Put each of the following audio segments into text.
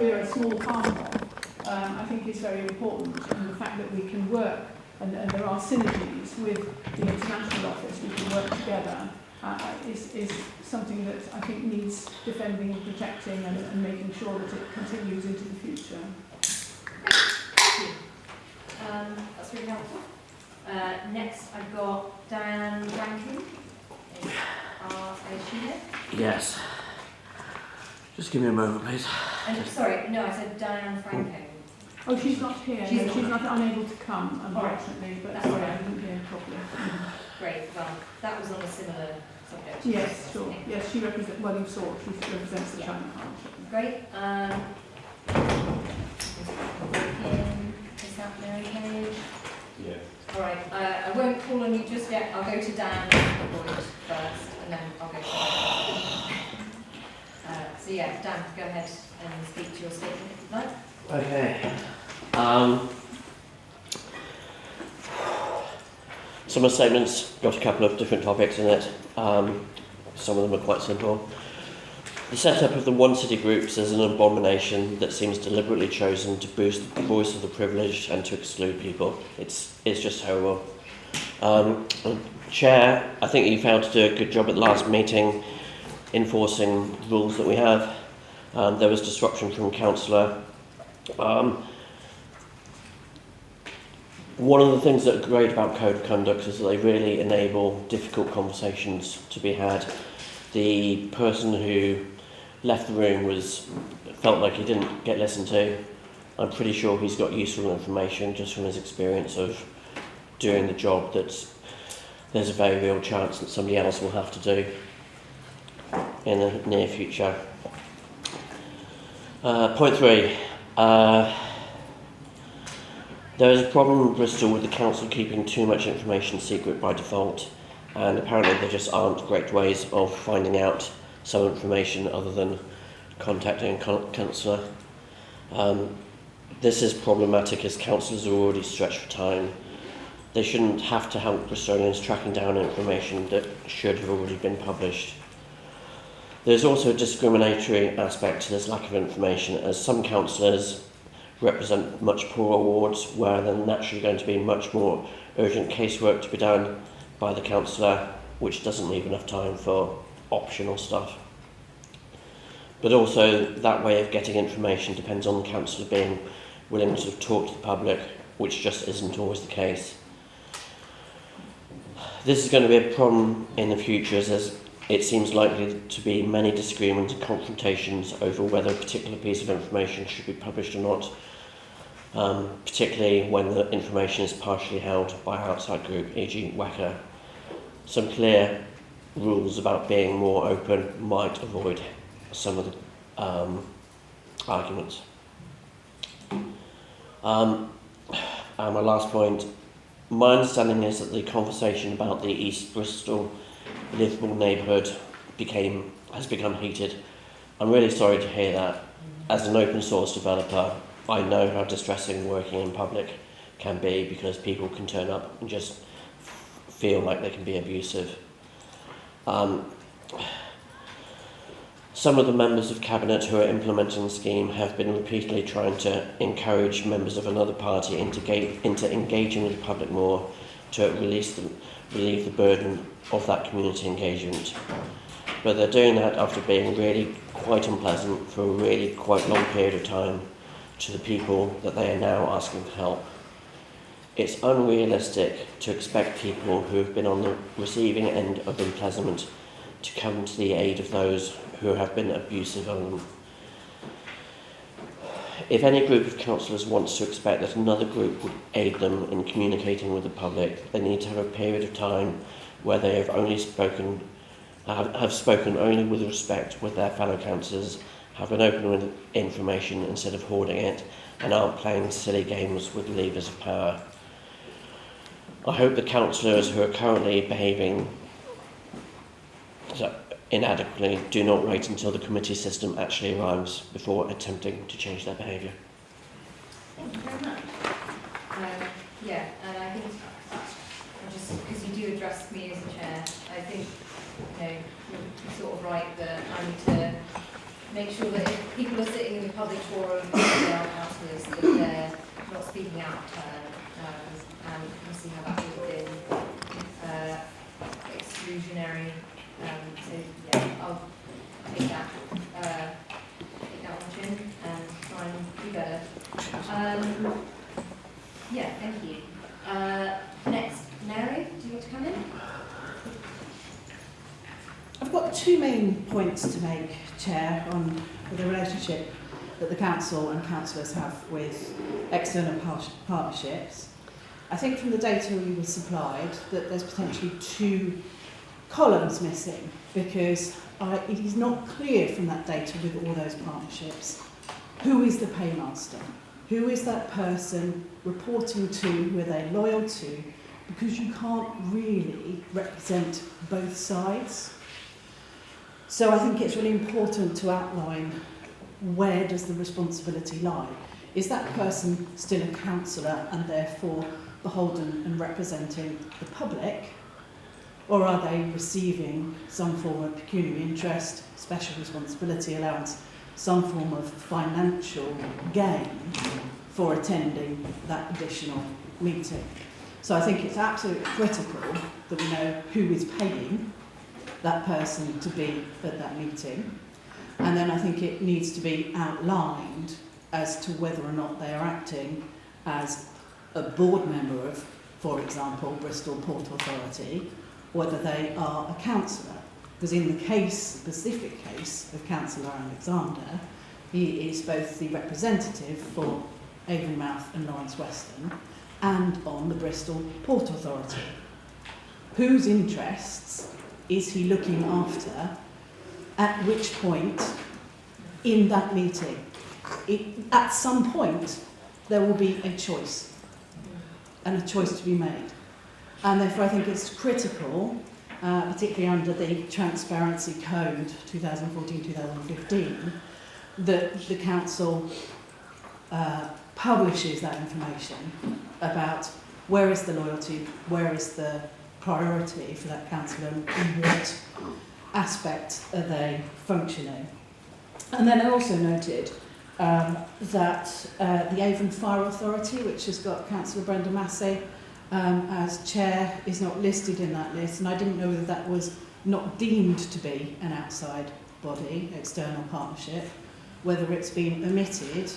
we're a small part of, I think is very important, and the fact that we can work and there are synergies with the international office, we can work together, is something that I think needs defending and protecting and making sure that it continues into the future. Thank you. That's really helpful. Next, I've got Diane Rankin. Is she there? Yes. Just give me a moment, please. Sorry, no, I said Diane Franco. Oh, she's not here. She's not unable to come, unfortunately, but That's sorry, right. I didn't hear properly. Great, well, that was on a similar subject. Yes, sure. Yes, she represents, well, you saw, she represents the Yeah. China Partnership. Great. Is that Mary Page? Yeah. All right, I won't call on you just yet. I'll go to Dan Boyd first, and then I'll go to so yeah, Dan, go ahead and speak to your statement if you'd like. Okay. Some of the statements got a couple of different topics in it. Some of them are quite simple. The setup of the One City groups is an abomination that seems deliberately chosen to boost the voice of the privileged and to exclude people. It's just horrible. Chair, I think you failed to do a good job at the last meeting enforcing rules that we have. There was disruption from councillor. One of the things that are great about Code of Conduct is that they really enable difficult conversations to be had. The person who left the room felt like he didn't get listened to. I'm pretty sure he's got useful information just from his experience of doing the job that there's a very real chance that somebody else will have to do in the near future. Point 3. There is a problem in Bristol with the council keeping too much information secret by default, and apparently there just aren't great ways of finding out some information other than contacting a councillor. This is problematic as councillors are already stretched for time. They shouldn't have to help Bristolians tracking down information that should have already been published. There's also a discriminatory aspect to this lack of information, as some councillors represent much poorer wards where there's naturally going to be much more urgent casework to be done by the councillor, which doesn't leave enough time for optional stuff. But also that way of getting information depends on the councillor being willing to talk to the public, which just isn't always the case. This is going to be a problem in the future as it seems likely to be many disagreements and confrontations over whether a particular piece of information should be published or not, particularly when the information is partially held by an outside group, e.g. WACA. Some clear rules about being more open might avoid some of the arguments. And my last point, my understanding is that the conversation about the East Bristol livable neighbourhood has become heated. I'm really sorry to hear that. As an open source developer, I know how distressing working in public can be because people can turn up and just feel like they can be abusive. Some of the members of Cabinet who are implementing the scheme have been repeatedly trying to encourage members of another party into engaging with the public more to relieve the burden of that community engagement. But they're doing that after being really quite unpleasant for a really quite long period of time to the people that they are now asking for help. It's unrealistic to expect people who have been on the receiving end of unpleasantment to come to the aid of those who have been abusive of them. If any group of councillors wants to expect that another group would aid them in communicating with the public, they need to have a period of time where they have only spoken only with respect with their fellow councillors, have been open with information instead of hoarding it, and aren't playing silly games with levers of power. I hope the councillors who are currently behaving inadequately do not wait until the committee system actually arrives before attempting to change their behaviour. Thank you very much. Yeah, and I think, just because you do address me as a chair, I think you're sort of right that I need to make sure that if people are sitting in the public forum, they are councillors, that they're not speaking out of turn, and you can see how that would have been exclusionary. So yeah, I'll take that on the chin and try and do better. Yeah, thank you. Next, Mary, do you want to come in? I've got two main points to make, Chair, on the relationship that the Council and councillors have with external partnerships. I think from the data we were supplied that there's potentially two columns missing, because it is not clear from that data with all those partnerships who is the paymaster, who is that person reporting to, who are they loyal to, because you can't really represent both sides. So I think it's really important to outline where does the responsibility lie. Is that person still a councillor and therefore beholden and representing the public, or are they receiving some form of pecuniary interest, special responsibility allowance, some form of financial gain for attending that additional meeting? So I think it's absolutely critical that we know who is paying that person to be at that meeting, and then I think it needs to be outlined as to whether or not they are acting as a board member of, for example, Bristol Port Authority, whether they are a councillor. Because in the specific case of Councillor Alexander, he is both the representative for Avonmouth and Lawrence Weston and on the Bristol Port Authority. Whose interests is he looking after at which point in that meeting? At some point, there will be a choice, and a choice to be made. And therefore, I think it's critical, particularly under the Transparency Code 2014-2015, that the Council publishes that information about where is the loyalty, where is the priority for that councillor, and what aspect are they functioning. And then I also noted that the Avon Fire Authority, which has got Councillor Brenda Massey as chair, is not listed in that list, and I didn't know whether that was not deemed to be an outside body, external partnership, whether it's been omitted,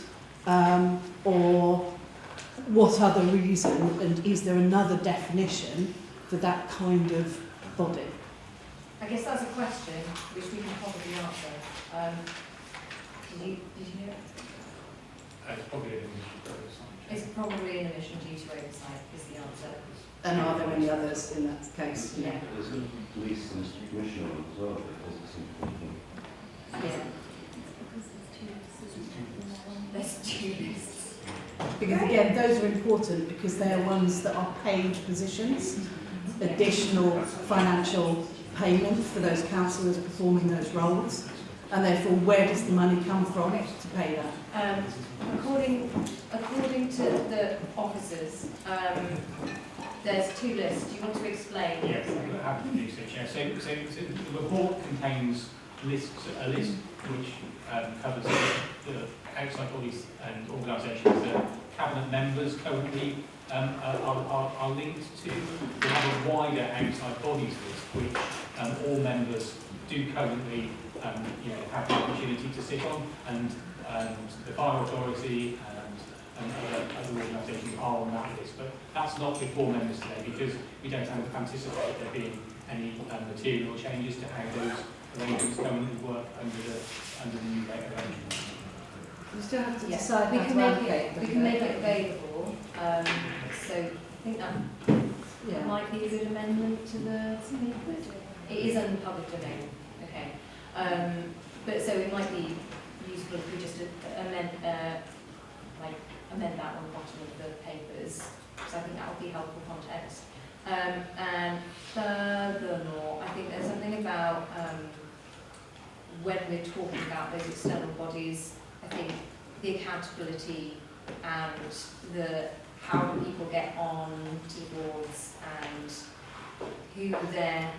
or what other reason, and is there another definition for that kind of body? I guess that's a question which we can probably answer. Did you hear it? It's probably an omission due to oversight. It's probably an omission due to oversight is the answer. And are there any others in that case? Yeah. There's a police and commissioner as well, because it's important. Yeah. There's two lists. Because again, those are important because they are ones that are paid positions, additional financial payment for those councillors performing those roles, and therefore where does the money come from to pay that? According to the officers, there's two lists. Do you want to explain? Yes, I'm happy to do so, Chair. So the report contains a list which covers the outside bodies and organisations that Cabinet members currently are linked to. We have a wider outside bodies list which all members do currently have the opportunity to sit on, and the Fire Authority and other organisations are on that list. But that's not before members today, because we don't anticipate there being any material changes to how those arrangements currently work under the new rate arrangement. You still have to Yeah. decide We how can to make allocate it. them. We can make it available. So I think that Yeah. might be a good amendment to the. It is in the public domain. Okay. But so it might be useful if we just amend that on the bottom of the papers, because I think that will be helpful context. And furthermore, I think there's something about when we're talking about those external bodies, I think the accountability and the how do people get on to the boards and who they're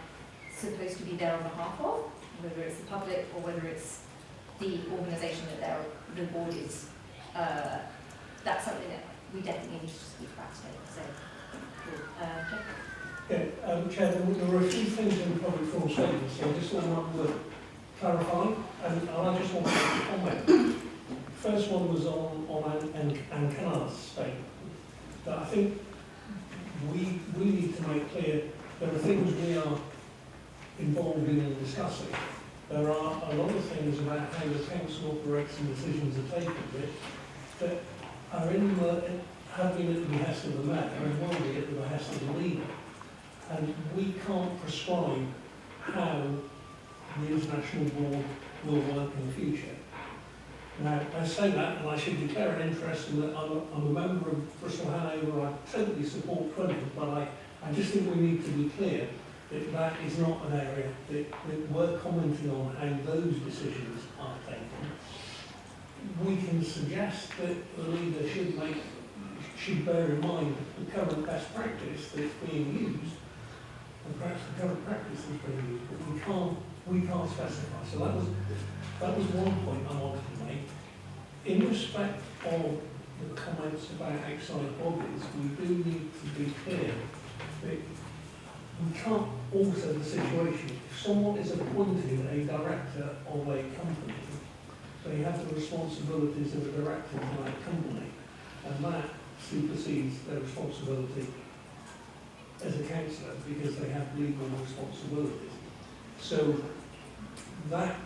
supposed to be there on behalf of, whether it's the public or whether it's the organisation that the board is, that's something that we definitely need to speak about today. So, cool. Jeff? Yeah, Chair, there were a few things in the public forum statements, so I just want to clarify, and I just want to comment. First one was on Ancanar's statement, that I think we need to make clear there are things we are involved in and discussing. There are a lot of things about how the council operates and decisions are taken that are have been at the behest of the mayor and will be at the behest of the leader. And we can't prescribe how the international board will work in the future. Now, I say that, and I should declare an interest in that I'm a member of Bristol Hanover. I totally support Clement, but I just think we need to be clear that that is not an area that we're commenting on how those decisions are taken. We can suggest that the leader should bear in mind the current best practice that's being used, and perhaps the current practice is being used, but we can't specify. So that was one point I wanted to make. In respect of the comments about outside bodies, we do need to be clear that we can't alter the situation. If someone is appointed a director of a company, they have the responsibilities of a director of that company, and that supersedes their responsibility as a councillor because they have legal responsibilities. So that...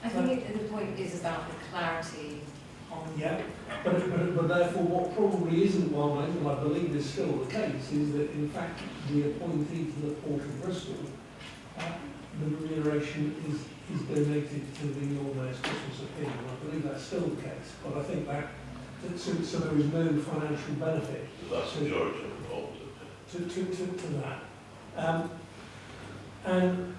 I think the point is about the clarity on... Yeah, but therefore what probably isn't well known, and I believe is still the case, is that in fact the appointee to the Port of Bristol, the remuneration is donated to the organised Christmas appeal. I believe that's still the case, but I think that so there is no financial benefit That's the majority involved. to that. And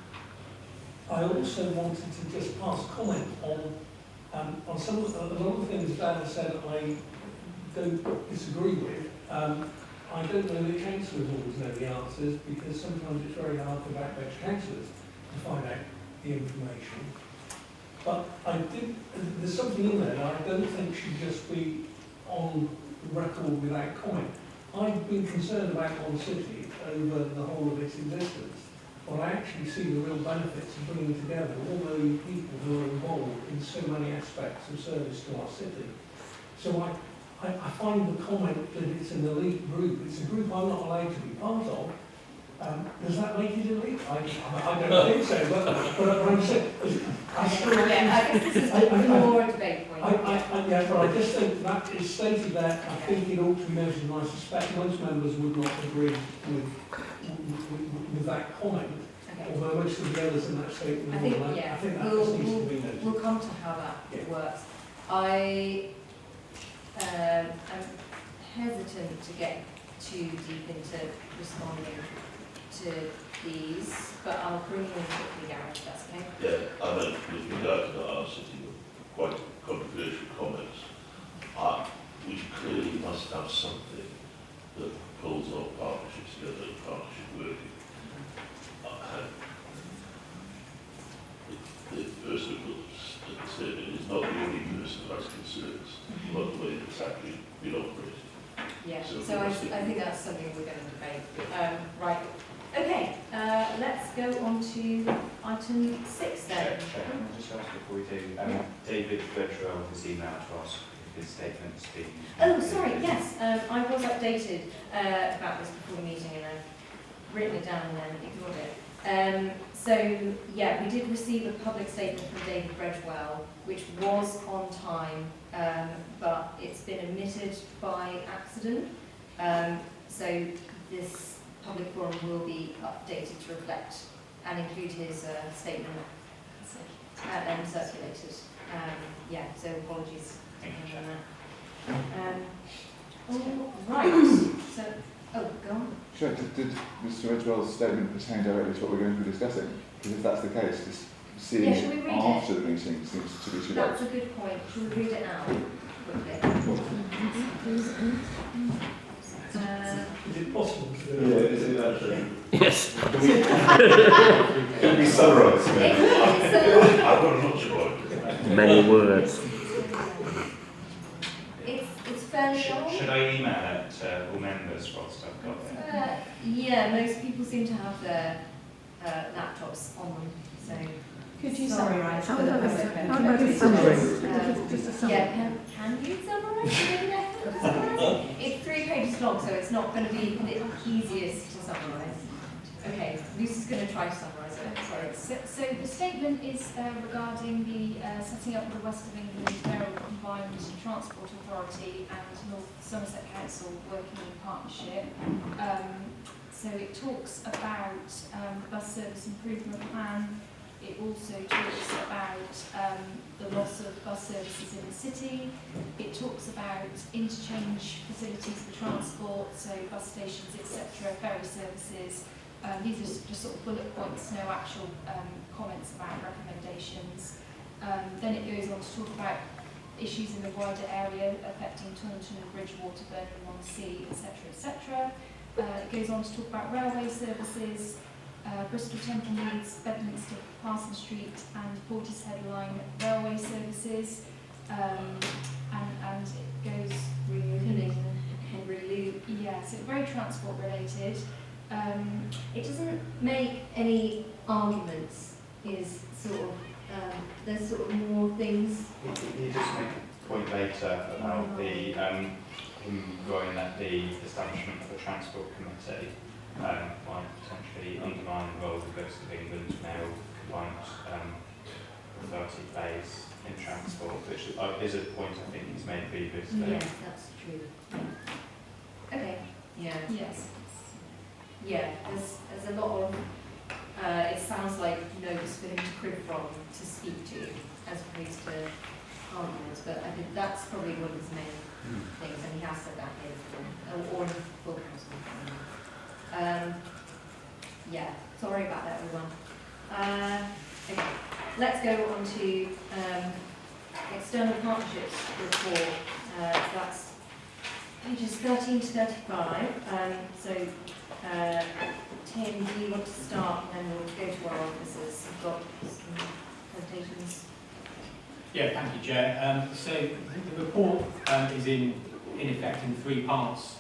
I also wanted to just pass comment on some of a lot of the things Dan said I don't disagree with. I don't know that councillors always know the answers because sometimes it's very hard for backbench councillors to find out the information. But there's something in there that I don't think should just be on record without comment. I've been concerned about One City over the whole of its existence, but I actually see the real benefits of bringing together all those people who are involved in so many aspects of service to our city. So I find the comment that it's an elite group, it's a group I'm not allowed to be part of. Does that make it elite? I don't think so, but I'm saying, I guess this is more a debate point. yeah, but I just think that is stated there. I think it ought to be noted, and I suspect most members would not agree with that comment. Okay. Although most of the others in that statement I think, will. yeah, I think that just needs to be noted. we'll come to how that works. I am hesitant to get too deep into responding to these, but I'll bring you in quickly, Gareth, if that's okay. Yeah, I mean, with regard to our city, quite controversial comments. We clearly must have something that pulls our partnerships together, and partnership working. The person who said it is not the only person who has concerns about the way it's actually been operated. Yeah, So so I think that's something we're going to debate. Right. Okay, let's go on to item 6 then. Can I just ask before we do, David Bertrell has emailed to us with his statements being... Oh, sorry, yes, I was updated about this before the meeting and I've written it down and then ignored it. So, yeah, we did receive a public statement from David Bredwell, which was on time, but it's been omitted by accident. So this public forum will be updated to reflect and include his statement and circulated. Yeah, so apologies to him on that. All right, so, oh, go on. Sure, did Mr. Edgewell's statement pertain directly to what we're going to be discussing? Because if that's the case, just seeing Yeah, should we it read after the meeting seems to be too late. That's a good point. Should we read it out quickly? Is it possible to do Yeah, it? is it actually? Yes. Can we summarise? It is, I've got a lot of many words. It's fairly long. Should I email it to all members whilst I've got it? Yeah, most people seem to have their laptops on them, so. Could you Sorry. summarise How for the about public? a- then? how about a Please. summary? Just a summary. Yeah, can you summarise? It's 3 pages long, so it's not going to be the easiest to summarise. Okay, Lucy's going to try to summarise it. Sorry. So the statement is regarding the setting up of the West of England Mayoral Combined Transport Authority and North Somerset Council working in partnership. So it talks about bus service improvement plan. It also talks about the loss of bus services in the city. It talks about interchange facilities for transport, so bus stations, etc., ferry services. These are just sort of bullet points, no actual comments about recommendations. Then it goes on to talk about issues in the wider area affecting Taunton and Bridgewater, Burnham-on-Sea, etc., etc. It goes on to talk about railway services, Bristol Temple Meads, Bedminster Parsons Street and Portishead Line railway services, and it goes really, Henry Lou. yeah, so very transport related. It doesn't make any arguments, is sort of, there's sort of more things. You just make a point later about the him going at the establishment of a transport committee might potentially undermine the role the West of England Mayoral Combined Authority plays in transport, which is a point I think he's made previously. Yes, that's true. Okay. Yeah. Yes. Yeah, there's a lot of, it sounds like notes for him to crib from, to speak to, as opposed to arguments, but I think that's probably one of his main things, and he has said that here before, or in full council. Yeah, sorry about that, everyone. Okay, let's go on to external partnerships report. So that's pages 13 to 35. Tim, do you want to start, and then we'll go to our officers? We've got some presentations. Yeah, thank you, Chair. So the report is in effect in 3 parts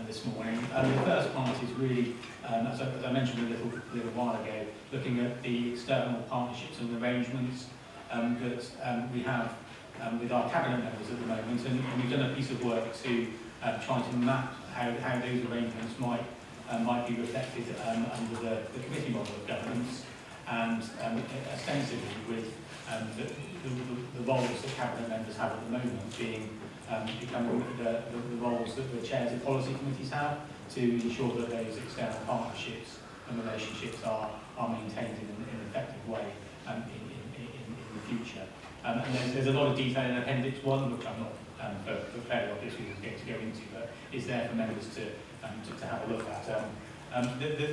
this morning. The first part is really, as I mentioned a little while ago, looking at the external partnerships and arrangements that we have with our cabinet members at the moment, and we've done a piece of work to try to map how those arrangements might be reflected under the committee model of governance, and ostensibly with the roles that cabinet members have at the moment becoming the roles that the chairs of policy committees have, to ensure that those external partnerships and relationships are maintained in an effective way in the future. And there's a lot of detail in Appendix 1, which I'm not, for fairly obvious reasons, going to go into, but is there for members to have a look at.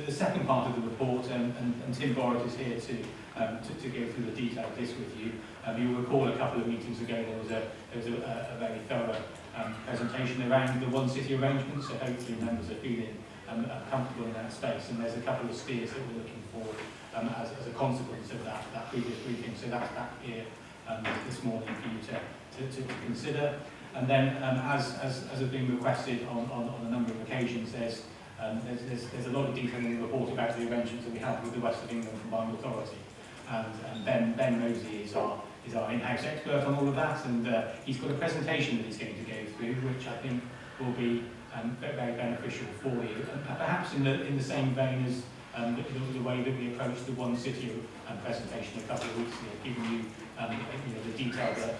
The second part of the report, and Tim Borrett is here to go through the detail of this with you. You'll recall a couple of meetings ago there was a very thorough presentation around the One City arrangement, so hopefully members are feeling comfortable in that space, and there's a couple of steers that we're looking for as a consequence of that previous briefing, so that's back here this morning for you to consider. And then, as has been requested on a number of occasions, there's a lot of detail in the report about the arrangements that we have with the West of England Combined Authority. And Ben Mosey is our in-house expert on all of that, and he's got a presentation that he's going to go through, which I think will be very beneficial for you, and perhaps in the same vein as the way that we approached the One City presentation a couple of weeks ago, giving you, the detail that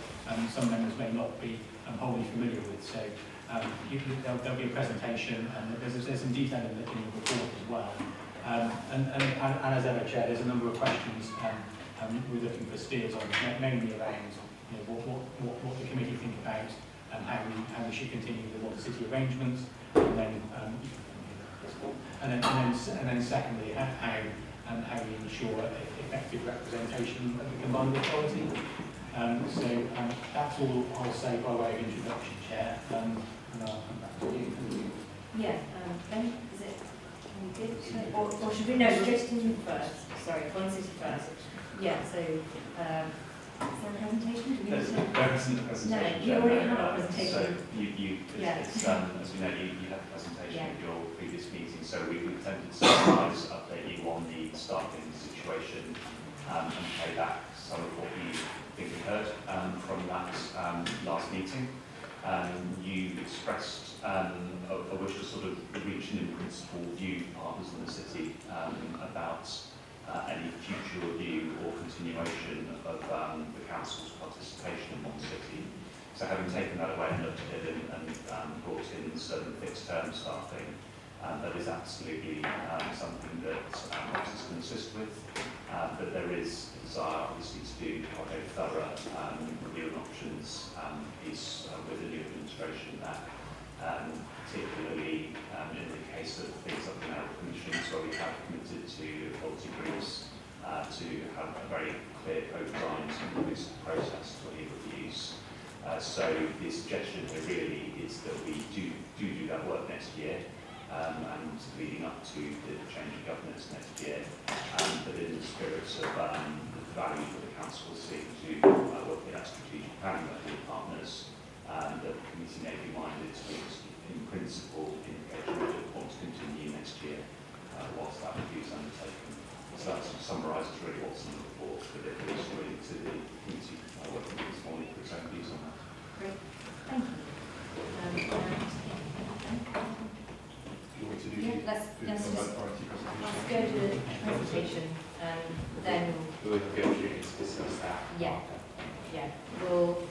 some members may not be wholly familiar with. So there'll be a presentation, and there's some detail in the report as well. And as ever, Chair, there's a number of questions we're looking for steers on, mainly around what the committee think about how we should continue the One City arrangements, and then secondly, how we ensure effective representation of the combined authority. So that's all I'll say by way of introduction, Chair, and I'll come back to you. Yeah, Ben, is it, can we do, or should we, no, we'll go to Tim first, sorry, One City first. Yeah, so there a presentation? Do we There need to- isn't a presentation. No, you already had a presentation. So Yeah. as we know, you had a presentation Yeah. at your previous meeting, so we intended to summarise, update you on the staffing situation and play back some of what we think we heard from that last meeting. You expressed a wish to sort of reach an in-principle view with partners in the city about any future review or continuation of the council's participation in One City. So having taken that away and looked at it and brought in certain fixed-term staffing, that is absolutely something that officers can assist with, but there is a desire obviously to do quite a thorough review of options piece with the new administration that particularly in the case of things like the medical commissions where we have committed to quality groups to have a very clear co-design and this process for any reviews. So the suggestion here really is that we do that work next year and leading up to the change of governance next year, but in the spirit of the value that the council will seek to work with our strategic planning with partners, that the committee may be minded to in principle indication that it wants to continue next year whilst that review is undertaken. So that summarises really what's in the report, but it is really to the committee working with this morning for its own views on that. Great, thank you. Yeah, let's go to the presentation and then We'll have the opportunity to discuss that. Yeah. We'll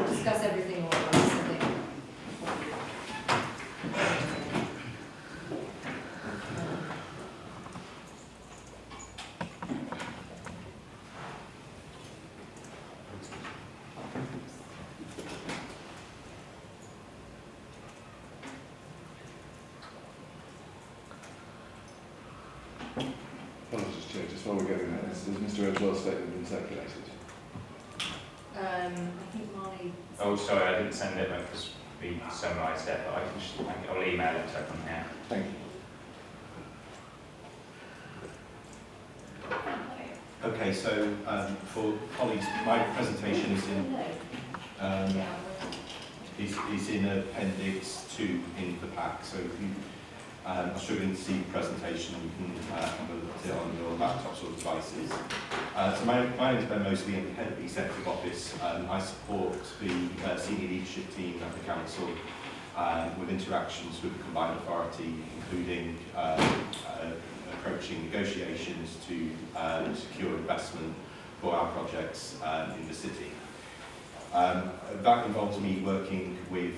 discuss everything all at once, I think. Apologies, Chair, just while we're getting there, has Mr Edgewell's statement been circulated? I think Marnie. Oh, sorry, I didn't send it because we summarised it, but I'll email it to everyone here. Thank you. Okay, so for colleagues, my presentation is in Appendix 2 in the pack. So if you are struggling to see the presentation, you can have a look at it on your laptops or devices. So my name is Ben Mosley, I'm the head of the Executive Office. I support the senior leadership team at the Council with interactions with the Combined Authority, including approaching negotiations to secure investment for our projects in the city. That involves me working with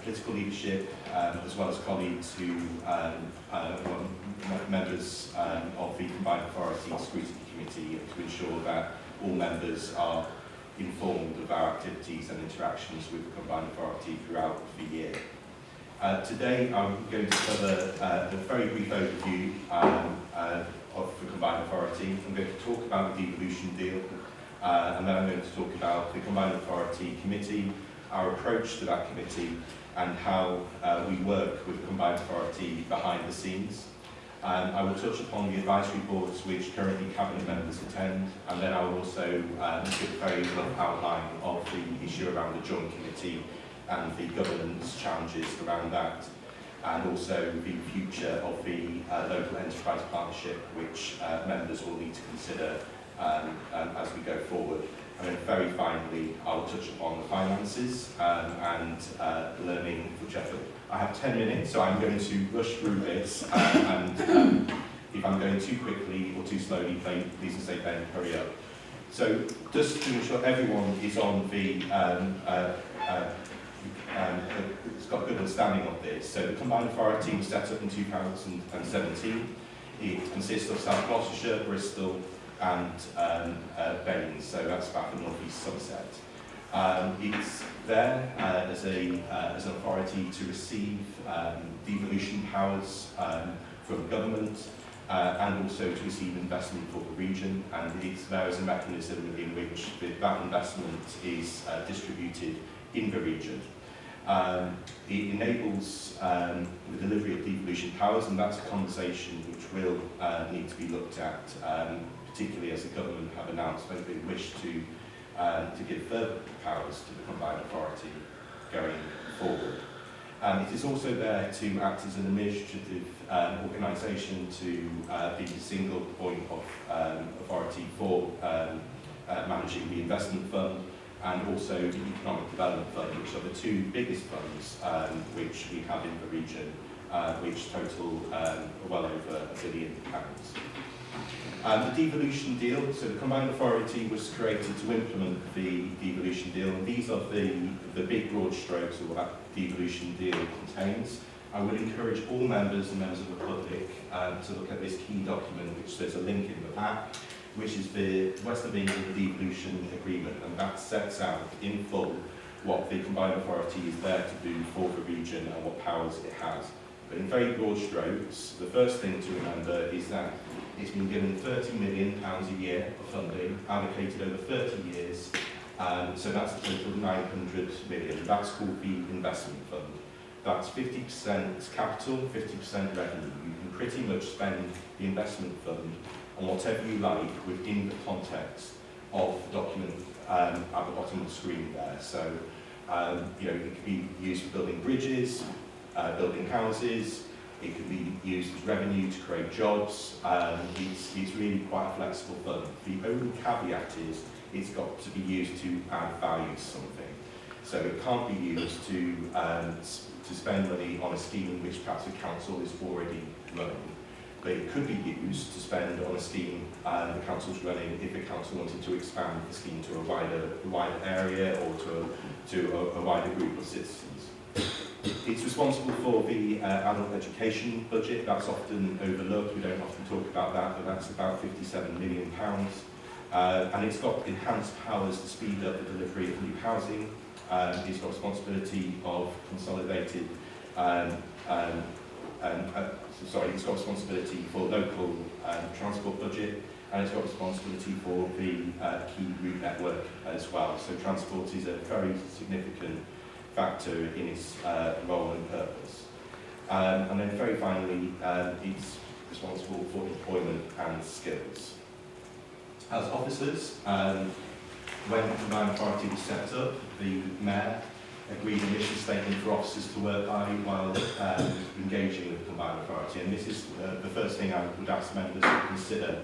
political leadership as well as colleagues who are members of the Combined Authority Scrutiny Committee to ensure that all members are informed of our activities and interactions with the Combined Authority throughout the year. Today I'm going to cover a very brief overview of the Combined Authority. I'm going to talk about the devolution deal, and then I'm going to talk about the Combined Authority Committee, our approach to that committee, and how we work with the Combined Authority behind the scenes. I will touch upon the advisory boards which currently Cabinet members attend, and then I will also give a very rough outline of the issue around the Joint Committee and the governance challenges around that, and also the future of the local enterprise partnership, which members will need to consider as we go forward. And then very finally, I will touch upon the finances and learning for Sheffield. I have 10 minutes, so I'm going to rush through this, and if I'm going too quickly or too slowly, please say, Ben, hurry up. So just to ensure everyone is on the it's got a good understanding of this. So the Combined Authority was set up in 2017. It consists of South Gloucestershire, Bristol and Baines, so that's back in North East Somerset. It's there as an authority to receive devolution powers from government and also to receive investment for the region, and it's there as a mechanism in which that investment is distributed in the region. It enables the delivery of devolution powers, and that's a conversation which will need to be looked at, particularly as the government have announced that they wish to to give further powers to the combined authority going forward. It is also there to act as an administrative organisation to be the single point of authority for managing the investment fund and also the economic development fund, which are the two biggest funds which we have in the region, which total well over £1 billion. The devolution deal, so the combined authority was created to implement the devolution deal, and these are the big broad strokes of what that devolution deal contains. I would encourage all members and members of the public to look at this key document, which there's a link in the back, which is the West of England Devolution Agreement, and that sets out in full what the combined authority is there to do for the region and what powers it has. But in very broad strokes, the first thing to remember is that it's been given £30 million a year of funding, allocated over 30 years, so that's a total of 900 million. That's called the investment fund. That's 50% capital, 50% revenue. You can pretty much spend the investment fund on whatever you like within the context of the document at the bottom of the screen there. So, you know, it could be used for building bridges, building houses. It could be used as revenue to create jobs. It's really quite a flexible fund. The only caveat is it's got to be used to add value to something. So it can't be used to spend money on a scheme which perhaps the council is already running. But it could be used to spend on a scheme the council's running if the council wanted to expand the scheme to a wider area or to a wider group of citizens. It's responsible for the adult education budget. That's often overlooked. We don't often talk about that, but that's about £57 million. And it's got enhanced powers to speed up the delivery of new housing. It's got responsibility of consolidated, it's got responsibility for local transport budget, and it's got responsibility for the key route network as well. So transport is a very significant factor in its role and purpose. And then very finally, it's responsible for employment and skills. As officers, when the combined authority was set up, the Mayor agreed a mission statement for officers to work by while engaging with the combined authority. And this is the first thing I would ask members to consider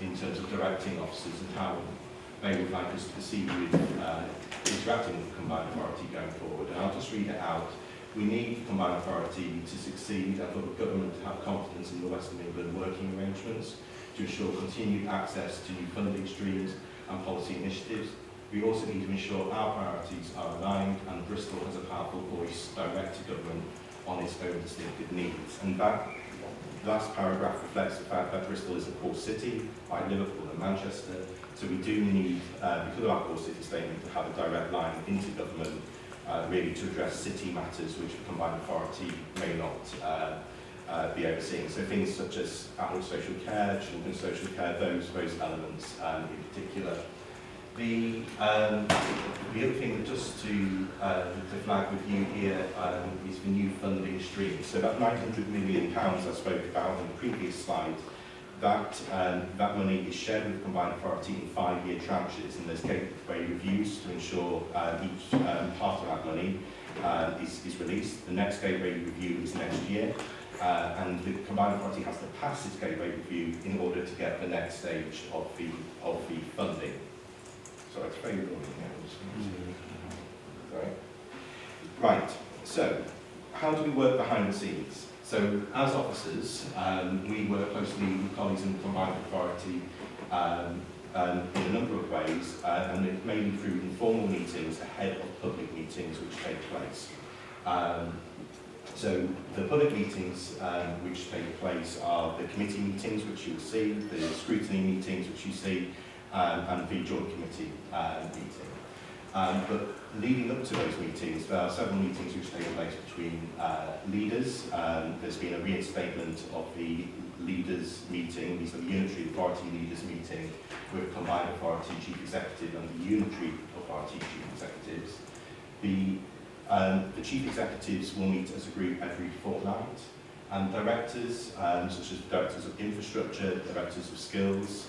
in terms of directing officers and how they would like us to proceed with interacting with the combined authority going forward. And I'll just read it out. We need the combined authority to succeed and for the government to have confidence in the West of England working arrangements to ensure continued access to new funding streams and policy initiatives. We also need to ensure our priorities are aligned and Bristol has a powerful voice direct to government on its own distinctive needs. And that last paragraph reflects the fact that Bristol is a core city, like Liverpool and Manchester, so we do need, because of our core city statement, to have a direct line into government really to address city matters which the combined authority may not be overseeing. So things such as adult social care, children's social care, those elements in particular. The other thing just to flag with you here is the new funding stream. So that £900 million I spoke about in the previous slide, that money is shared with the combined authority in 5-year tranches, and there's gateway reviews to ensure each part of that money is released. The next gateway review is next year, and the combined authority has to pass its gateway review in order to get the next stage of the funding. So it's very good. Right, so how do we work behind the scenes? So as officers, we work closely with colleagues in the combined authority in a number of ways, and mainly through informal meetings ahead of public meetings which take place. So the public meetings which take place are the committee meetings which you'll see, the scrutiny meetings which you see, and the joint committee meeting. But leading up to those meetings, there are several meetings which take place between leaders. There's been a reinstatement of the leaders meeting, these are the unitary authority leaders meeting with combined authority chief executive and the unitary authority chief executives. The chief executives will meet as a group every fortnight, and directors, such as directors of infrastructure, directors of skills,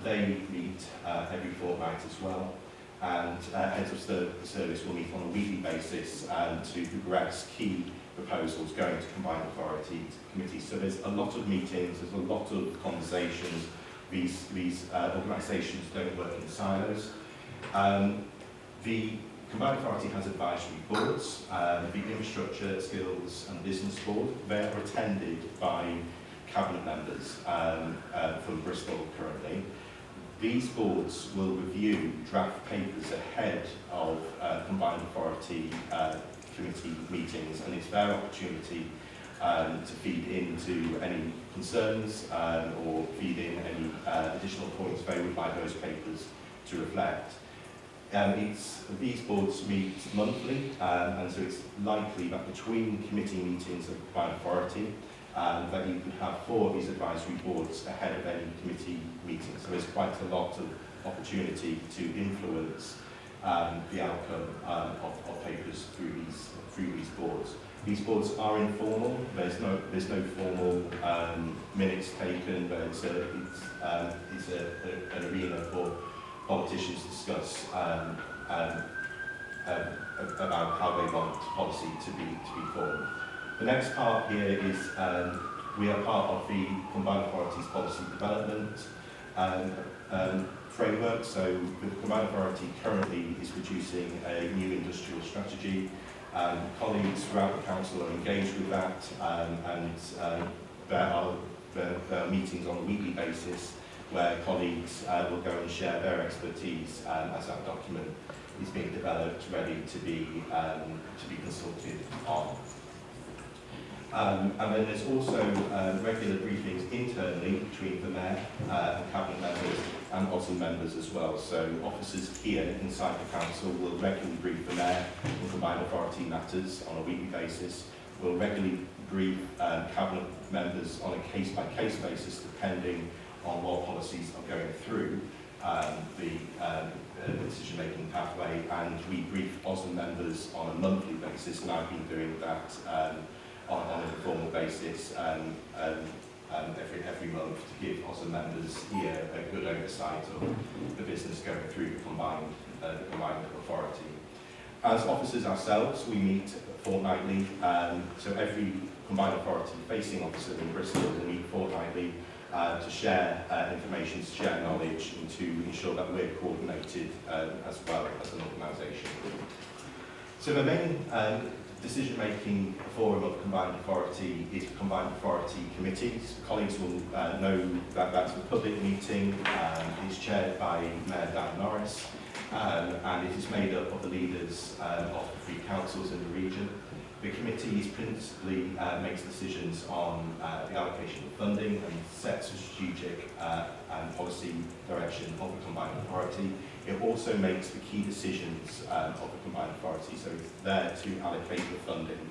They meet every fortnight as well, and heads of service will meet on a weekly basis to progress key proposals going to combined authority committees. So there's a lot of meetings, there's a lot of conversations. These organisations don't work in silos. The combined authority has advisory boards, the infrastructure, skills and business board. They are attended by cabinet members from Bristol currently. These boards will review draft papers ahead of combined authority committee meetings, and it's their opportunity to feed into any concerns or feed in any additional points they would like those papers to reflect. These boards meet monthly, and so it's likely that between committee meetings of combined authority that you could have 4 of these advisory boards ahead of any committee meeting. So there's quite a lot of opportunity to influence the outcome of papers through these boards. These boards are informal. There's no formal minutes taken, but it's an arena for politicians to discuss about how they want policy to be formed. The next part here is we are part of the Combined Authorities Policy Development framework. So the Combined Authority currently is producing a new industrial strategy. Colleagues throughout the council are engaged with that, and there are meetings on a weekly basis where colleagues will go and share their expertise as that document is being developed, ready to be consulted on. And then there's also regular briefings internally between the Mayor and Cabinet members and OSM members as well. So officers here inside the Council will regularly brief the Mayor on combined authority matters on a weekly basis. We'll regularly brief Cabinet members on a case-by-case basis depending on what policies are going through the decision-making pathway, and we brief OSM members on a monthly basis, and I've been doing that on an informal basis every month to give OSM members here a good oversight of the business going through the combined authority. As officers ourselves, we meet fortnightly, so every combined authority facing officer in Bristol will meet fortnightly to share information, to share knowledge, and to ensure that we're coordinated as well as an organisation. So the main decision-making forum of combined authority is combined authority committees. Colleagues will know that that's a public meeting. It's chaired by Mayor Dan Norris, and it is made up of the leaders of the 3 councils in the region. The committee principally makes decisions on the allocation of funding and sets a strategic and policy direction of the combined authority. It also makes the key decisions of the combined authority, so it's there to allocate the funding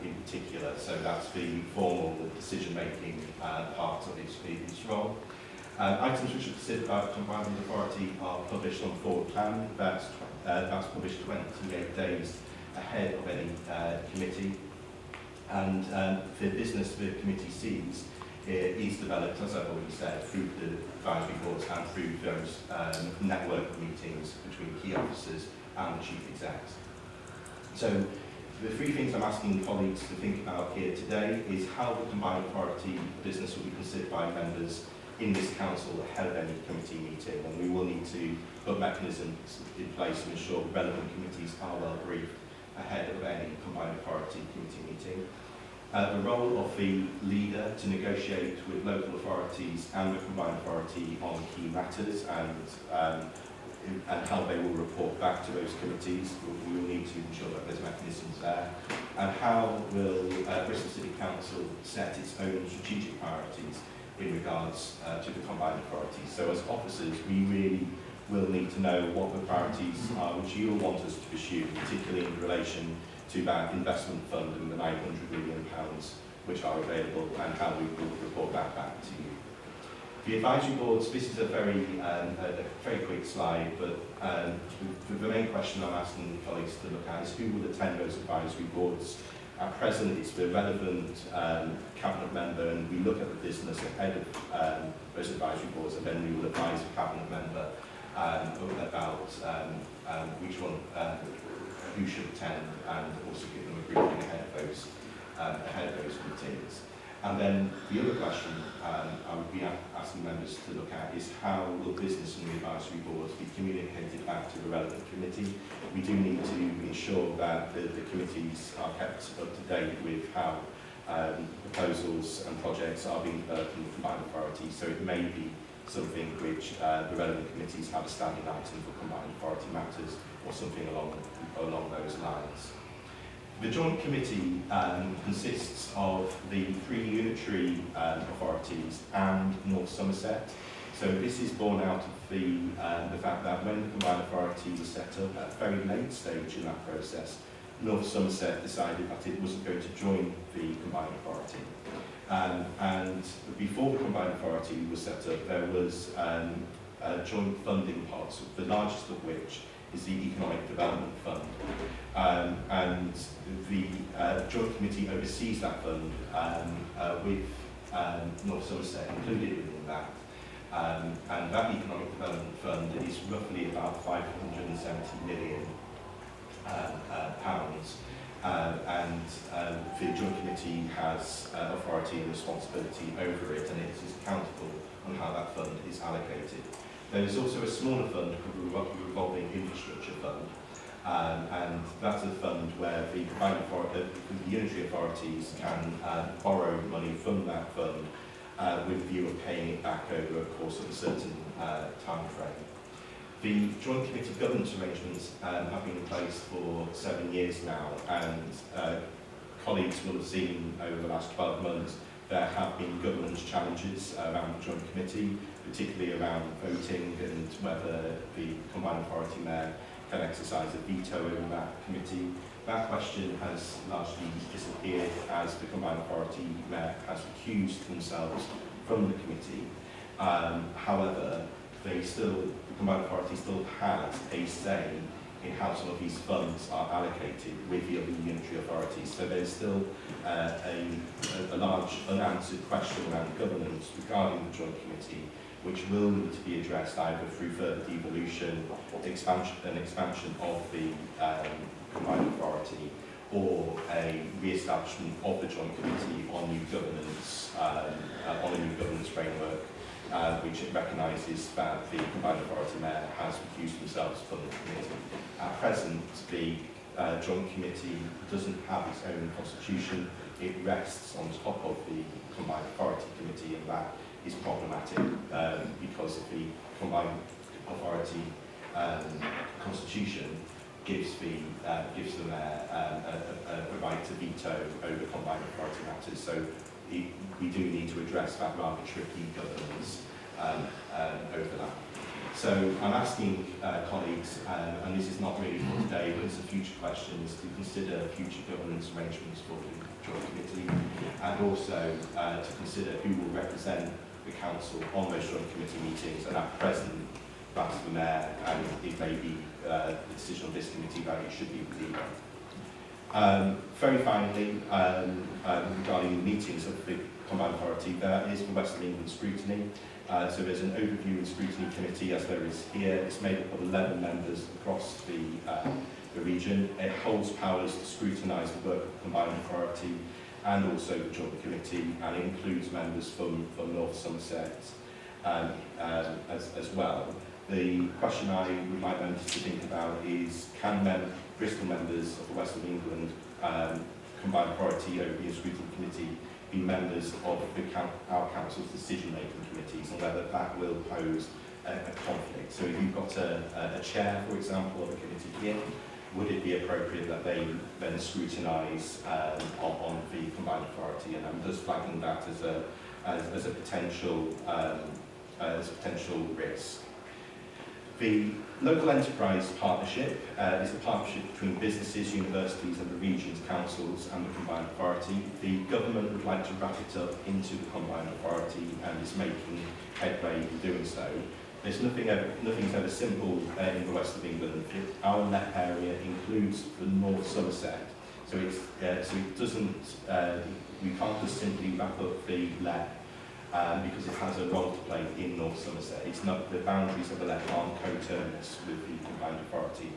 in particular. So that's the formal decision-making part of its role. Items which are considered by the combined authority are published on forward plan. That's published 28 days ahead of any committee, and the business the committee sees is developed, as I've already said, through the advisory boards and through those network meetings between key officers and the chief execs. So the 3 things I'm asking colleagues to think about here today is how the combined authority business will be considered by members in this council ahead of any committee meeting, and we will need to put mechanisms in place to ensure relevant committees are well briefed ahead of any combined authority committee meeting. The role of the leader to negotiate with local authorities and the combined authority on key matters, and how they will report back to those committees. We will need to ensure that there's mechanisms there. And how will Bristol City Council set its own strategic priorities in regards to the combined authorities. So as officers, we really will need to know what the priorities are which you will want us to pursue, particularly in relation to that investment fund and the £900 million which are available, and how we will report that back to you. The advisory boards, this is a very quick slide, but the main question I'm asking colleagues to look at is who will attend those advisory boards. At present, it's the relevant cabinet member, and we look at the business ahead of those advisory boards, and then we will advise the cabinet member about which one, who should attend, and also give them a briefing ahead of those meetings. And then the other question I would be asking members to look at is how will business and the advisory boards be communicated back to the relevant committee. We do need to ensure that the committees are kept up to date with how proposals and projects are being developed in the combined authority. So it may be something which the relevant committees have a standing item for combined authority matters, or something along those lines. The Joint Committee consists of the 3 unitary authorities and North Somerset. So this is born out of the fact that when the Combined Authority was set up at a very late stage in that process, North Somerset decided that it wasn't going to join the Combined Authority. And before the Combined Authority was set up, there was joint funding pots, the largest of which is the Economic Development Fund. And the Joint Committee oversees that fund with North Somerset included within that. And that Economic Development Fund is roughly about £570 million. And the Joint Committee has authority and responsibility over it, and it is accountable on how that fund is allocated. There is also a smaller fund called the Revolving Infrastructure Fund, and that's a fund where the unitary authorities can borrow money from that fund with the view of paying it back over a course of a certain time frame. The Joint Committee governance arrangements have been in place for 7 years now, and colleagues will have seen over the last 12 months there have been governance challenges around the Joint Committee, particularly around voting and whether the Combined Authority Mayor can exercise a veto over that committee. That question has largely disappeared as the Combined Authority Mayor has recused themselves from the committee. However, the Combined Authority still has a say in how some of these funds are allocated with the other unitary authorities. So there's still a large unanswered question around governance regarding the Joint Committee, which will need to be addressed either through further devolution, expansion of the Combined Authority, or a re-establishment of the Joint Committee on new governance, on a new governance framework, which recognises that the Combined Authority Mayor has recused themselves from the committee. At present, the Joint Committee doesn't have its own constitution. It rests on top of the Combined Authority Committee, and that is problematic because the Combined Authority constitution gives the Mayor a right to veto over Combined Authority matters. So we do need to address that rather tricky governance over that. So I'm asking colleagues, and this is not really for today, but it's a future question, is to consider future governance arrangements for the Joint Committee, and also to consider who will represent the Council on those Joint Committee meetings. And at present, that's the Mayor, and it may be the decision of this committee that it should be the Leader. Very finally, regarding meetings of the Combined Authority, there is the West of England scrutiny. So there's an overview and scrutiny committee, as there is here. It's made up of 11 members across the region. It holds powers to scrutinise the work of the Combined Authority and also the Joint Committee, and it includes members from North Somerset as well. The question I would like members to think about is, can Bristol members of the West of England Combined Authority Overview Scrutiny Committee be members of our Council's decision-making committees, and whether that will pose a conflict? So if you've got a chair, for example, of a committee here, would it be appropriate that they then scrutinise on the Combined Authority? And I'm just flagging that as a potential risk. The Local Enterprise Partnership is a partnership between businesses, universities and the region's councils and the Combined Authority. The government would like to wrap it up into the Combined Authority and is making headway in doing so. There's nothing's ever simple in the West of England. Our net area includes the North Somerset. So it doesn't, we can't just simply wrap up the LEP because it has a role to play in North Somerset. It's not, the boundaries of the LEP aren't coterminous with the combined authority.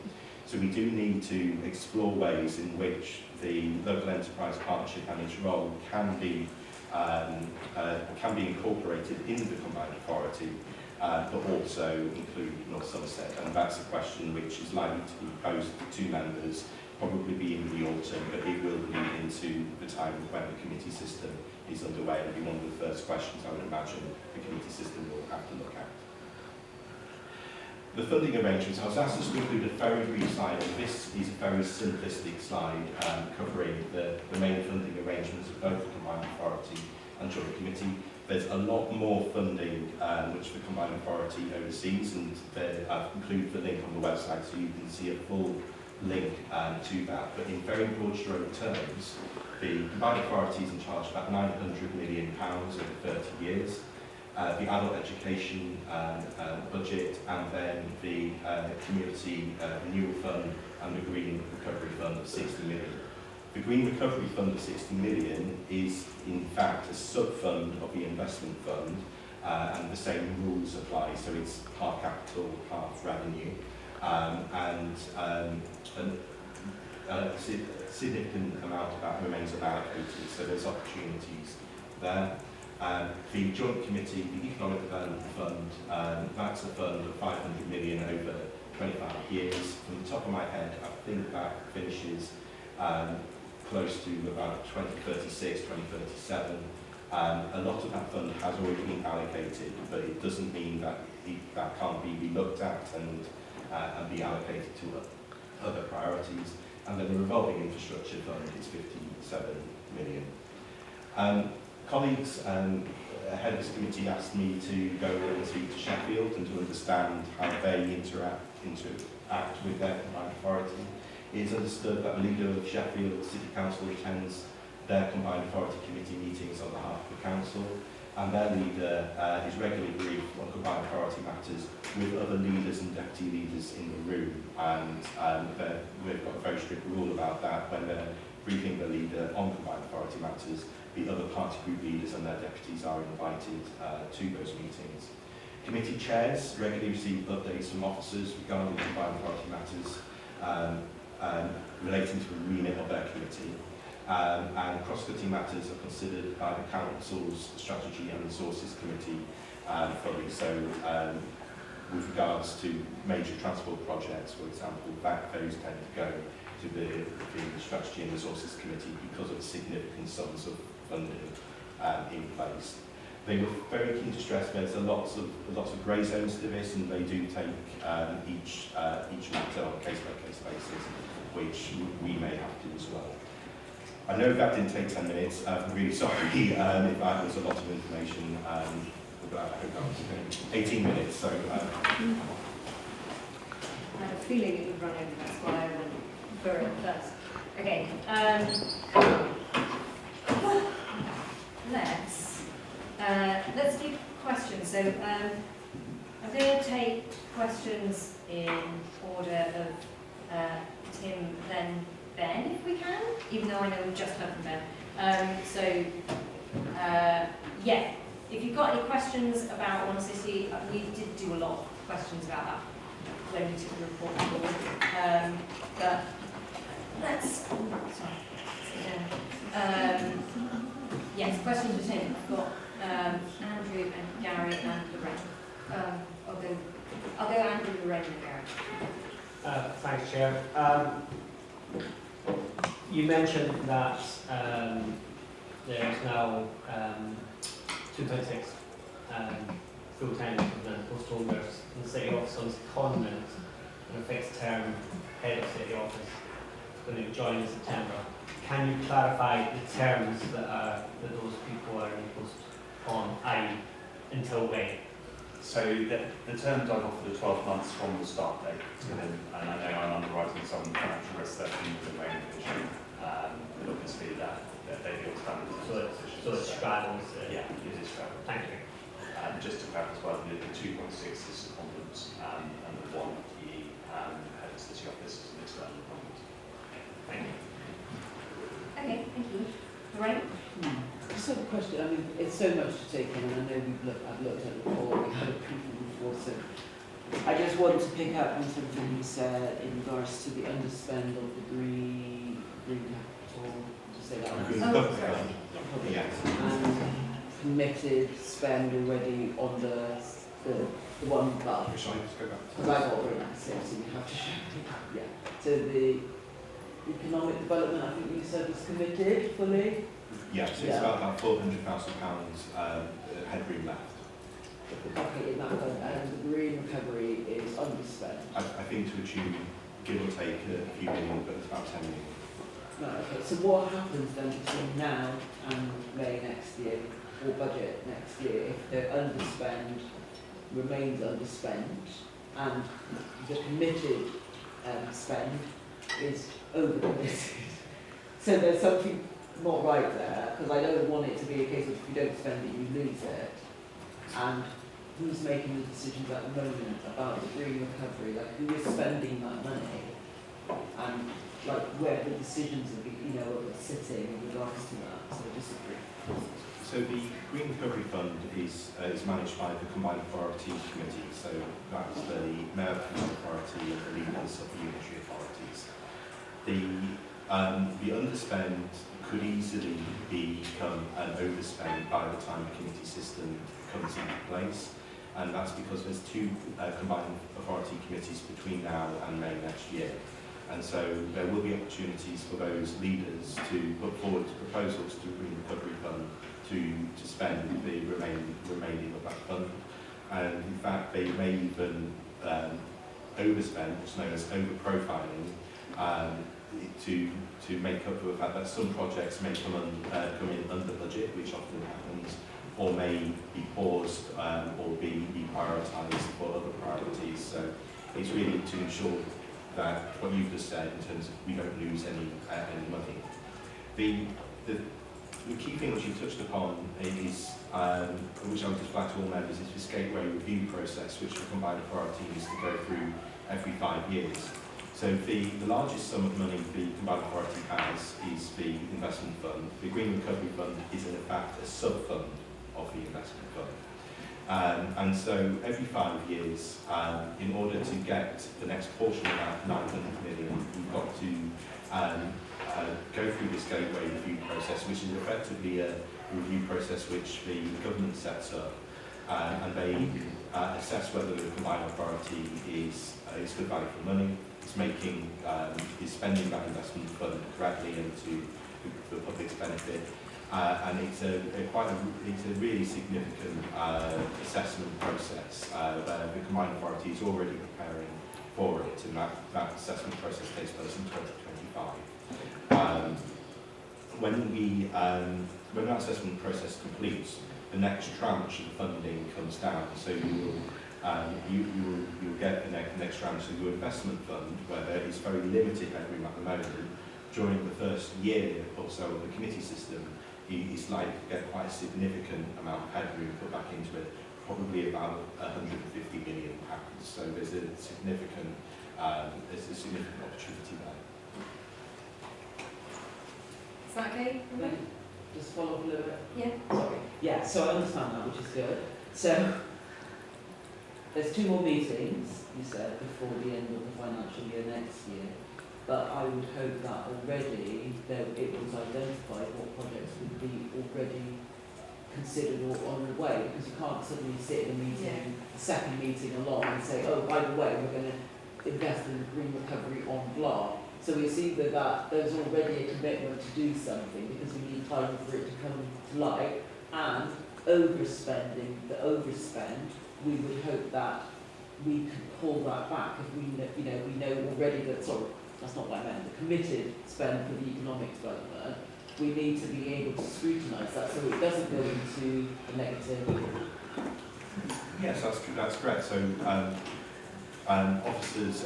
So we do need to explore ways in which the local enterprise partnership and its role can be incorporated in the combined authority, but also include North Somerset. And that's a question which is likely to be posed to members, probably be in the autumn, but it will lead into the time when the committee system is underway. It'll be one of the first questions I would imagine the committee system will have to look at. The funding arrangements, I was asked to include a very brief slide, and this is a very simplistic slide covering the main funding arrangements of both the Combined Authority and Joint Committee. There's a lot more funding which the Combined Authority oversees, and I've included the link on the website so you can see a full link to that. But in very broad stroke terms, the Combined Authority is in charge of about £900 million over 30 years. The adult education budget, and then the community renewal fund and the green recovery fund of 60 million. The green recovery fund of 60 million is in fact a sub-fund of the investment fund, and the same rules apply, so it's half capital, half revenue, and a significant amount of that remains unallocated, so there's opportunities there. The Joint Committee, the Economic Development Fund, that's a fund of 500 million over 25 years. From the top of my head, I think that finishes close to about 2036, 2037. A lot of that fund has already been allocated, but it doesn't mean that that can't be relooked at and be allocated to other priorities. And then the revolving infrastructure fund is 57 million. Colleagues, ahead of this committee asked me to go and speak to Sheffield and to understand how they interact with their combined authority. It is understood that the leader of Sheffield City Council attends their combined authority committee meetings on behalf of the council, and their leader is regularly briefed on combined authority matters with other leaders and deputy leaders in the room, and we've got a very strict rule about that. When they're briefing the leader on combined authority matters, the other party group leaders and their deputies are invited to those meetings. Committee chairs regularly receive updates from officers regarding combined authority matters relating to the remit of their committee. And cross-cutting matters are considered by the Council's Strategy and Resources Committee fully. So with regards to major transport projects, for example, those tend to go to the Strategy and Resources Committee because of the significant sums of funding in place. They were very keen to stress there's lots of grey zones to this, and they do take each matter on a case-by-case basis, which we may have to as well. I know that didn't take 10 minutes. I'm really sorry if that was a lot of information. But I hope that was 18 minutes. So I had a feeling it would run over. That's why I went for it first. Okay. Let's do questions. So I'm going to take questions in order of Tim, then Ben, if we can, even though I know we've just heard from Ben. Yeah, if you've got any questions about One City, we did do a lot of questions about that when we took the report forward. But let's, yes, questions for Tim. I've got Andrew and Gary and Lorraine. I'll go Andrew, Lorraine and Gary. Thanks, Chair. You mentioned that there is now 226 full-time equivalent postal workers in the City Office on secondment in a fixed term head of City Office going to join in September. Can you clarify the terms that those people are imposed on, i.e. until when? So the terms I've offered are 12 months from the start date, and I know I'm underwriting some financial risks that in the main division, but obviously that they deal with standards. So it straddles. Yeah, it is straddles. Thank you. Just to clarify as well, the 2.6 is secondments, and the 1 FTE head of City Office is an external appointment. Thank you. Lorraine? Just have a question. I mean, it's so much to take in, and I know I've looked at it before, we've had a briefing before, so I just want to pick up on something you said in regards to the underspend of the green capital. Did you say that? Green Oh, Recovery sorry. Fund. Yeah. Yes. And committed spend already on the one above. Shall I just go back to Because I got very nice, so you have to show me. Yeah. So the economic development, I think you said was committed fully. Yes, it's Yeah. about £400,000 headroom left. Okay, in that fund, and the green recovery is underspent. I think to achieve, give or take a few million, but it's about 10 million. No, okay, so what happens then between now and May next year, or budget next year, if the underspend remains underspent and the committed spend is over committed? So there's something not right there, because I don't want it to be a case of if you don't spend it, you lose it. And who's making the decisions at the moment about the green recovery? Like, who is spending that money? And like where the decisions are, are sitting in regards to that. So just a brief. So the Green Recovery Fund is managed by the Combined Authority Committee. So that's the Mayor of the Combined Authority and the leaders of the unitary authorities. The underspend could easily become an overspend by the time the committee system comes into place. And that's because there's two Combined Authority Committees between now and May next year. And so there will be opportunities for those leaders to put forward proposals to the Green Recovery Fund to spend the remaining of that fund. And in fact, they may even overspend, what's known as over-profiling, to make up for the fact that some projects may come in under budget, which often happens, or may be paused or be prioritised for other priorities. So it's really to ensure that what you've just said in terms of we don't lose any money. The key thing which you touched upon is, which I would just flag to all members, is this gateway review process, which the Combined Authority needs to go through every 5 years. So the largest sum of money the Combined Authority has is the investment fund. The Green Recovery Fund is in fact a sub-fund of the investment fund. And so every 5 years, in order to get the next portion of that 900 million, we've got to go through this gateway review process, which is effectively a review process which the government sets up, and they assess whether the Combined Authority is good value for money, is spending that investment fund correctly and to the public's benefit. And it's a really significant assessment process where the Combined Authority is already preparing for it, and that assessment process takes place in 2025. When that assessment process completes, the next tranche of funding comes down. So you will get the next tranche of your investment fund, where there is very limited headroom at the moment. During the first year or so of the committee system, it's likely to get quite a significant amount of headroom put back into it, probably about £150 million. So there's a significant opportunity there. Is that okay? Just follow up a little bit. Yeah. Sorry. Yeah, so I understand that, which is good. So there's 2 more meetings, you said, before the end of the financial year next year. But I would hope that already it was identified what projects would be already considered or on the way, because you can't suddenly sit in a meeting, the second meeting along and say, oh, by the way, we're going to invest in green recovery on blah. So it's either that there's already a commitment to do something because we need time for it to come to light, and overspending, the overspend, we would hope that we can pull that back if we know already that, sorry, that's not what I meant, the committed spend for the economic development, we need to be able to scrutinise that so it doesn't go into the negative. Yes, that's correct. So officers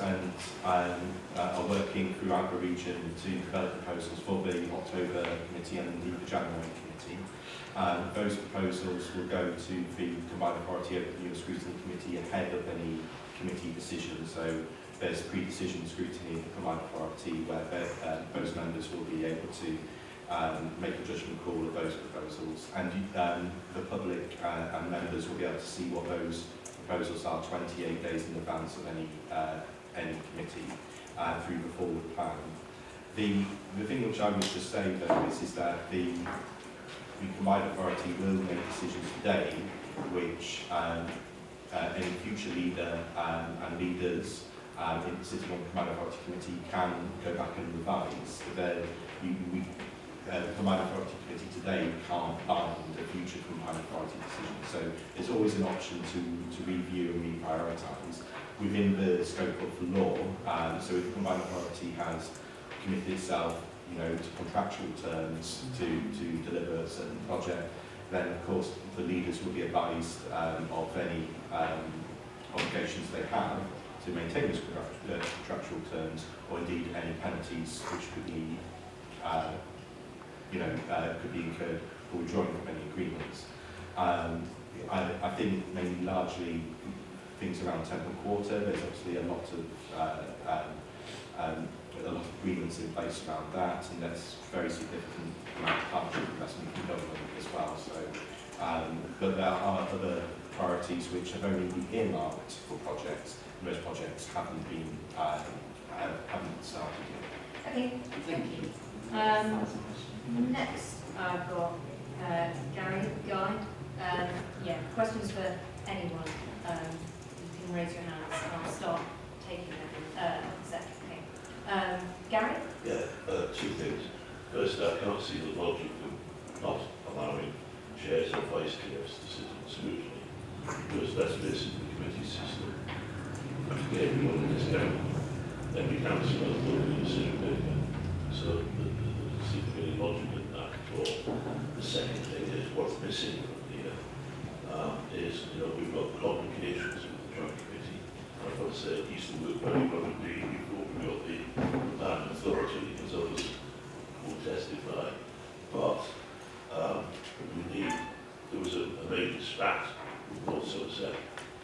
are working throughout the region to develop proposals for the October committee and indeed the January committee. Those proposals will go to the Combined Authority Overview and Scrutiny Committee ahead of any committee decision. So there's pre-decision scrutiny in the Combined Authority where those members will be able to make a judgment call of those proposals, and the public and members will be able to see what those proposals are 28 days in advance of any committee through the forward plan. The thing which I would just say though is that the combined authority will make decisions today which any future leader and leaders sitting on the combined authority committee can go back and revise. The combined authority committee today can't bind a future combined authority decision, so there's always an option to review and reprioritise within the scope of the law. So if the combined authority has committed itself, to contractual terms to deliver a certain project, then of course the leaders will be advised of any obligations they have to maintain those contractual terms, or indeed any penalties which could be, could be incurred for withdrawing from any agreements. I think maybe largely things around Temple Quarter. There's obviously a lot of agreements in place around that, and that's very significant amount of partnership investment from government as well. So, but there are other priorities which have only been earmarked for projects, and those projects haven't been haven't started yet. Okay, thank you. Next, I've got Gary, Guy. Questions for anyone. You can raise your hands and I'll start taking them in a second. Gary? Yeah, two things. First, I can't see the logic of not allowing chairs or vice chairs to sit on smoothly, because that's basically the committee system. Everyone in this town, every councillor will be a decision maker. So there seems to be any logic in that at all. The second thing is what's missing from here is, we've got complications with the joint committee. I've got to say, it used to work very well indeed before we got the planning authority, as others will testify. But there was a major spat with North Somerset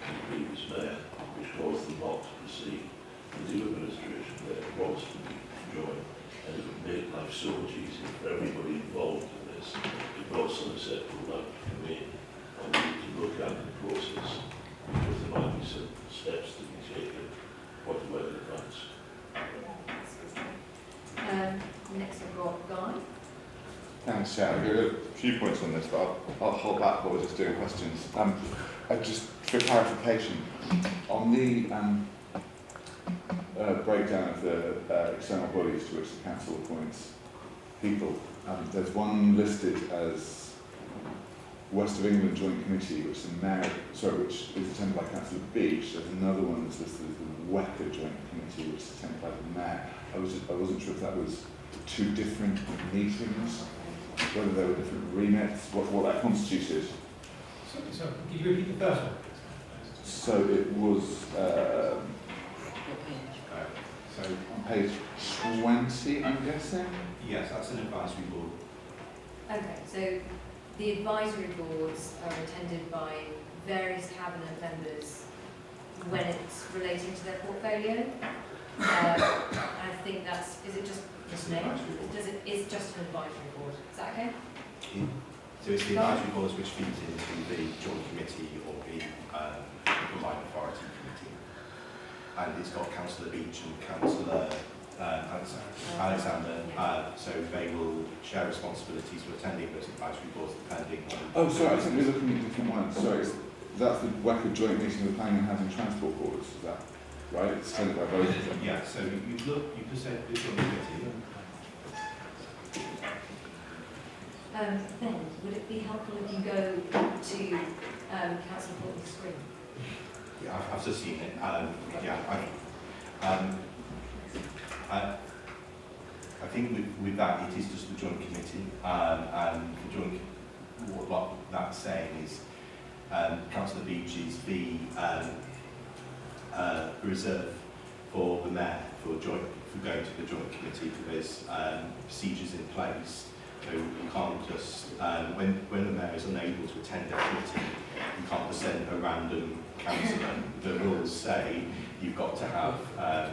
and the previous mayor, which caused them not to proceed. The new administration there wants to be joined, and it would make life so much easier for everybody involved in this. If North Somerset would like to come in, and we need to look at the process, because there might be some steps to be taken quite well in advance. Next I've got Guy. Thanks, Chair. I've got a few points on this, but I'll hold back while we're just doing questions. Just for clarification, on the breakdown of the external bodies to which the council appoints people, there's one listed as West of England Joint Committee, which which is attended by Councillor Beach. There's another one that's listed as the WECA Joint Committee, which is attended by the Mayor. I wasn't sure if that was two different meetings, whether there were different remits, what that constituted. So could you repeat the first one? So it was so on page 20, I'm guessing? Yes, that's an advisory board. Okay, so the advisory boards are attended by various cabinet members when it's relating to their portfolio. I think is it just name? It's just an advisory board. Is that okay? So it's the advisory boards which feeds into the joint committee or the combined authority committee. And it's got Councillor Beach and Councillor Alexander, so they will share responsibilities for attending those advisory boards depending on... Oh, sorry, I think we're looking at different ones. Sorry, that's the WECA joint meeting of the Planning and Housing Transport Boards, is that right? It's attended by both of them. Yeah, so you present the joint committee. Ben, would it be helpful if you go to Councillor Portman's screen? Yeah, I've just seen it. I think with that, it is just the joint committee, and the joint, what that's saying is Councillor Beach is the reserve for the mayor for going to the joint committee. There's procedures in place, so you can't just when the mayor is unable to attend a committee, you can't just send a random councillor. The rules say you've got to have a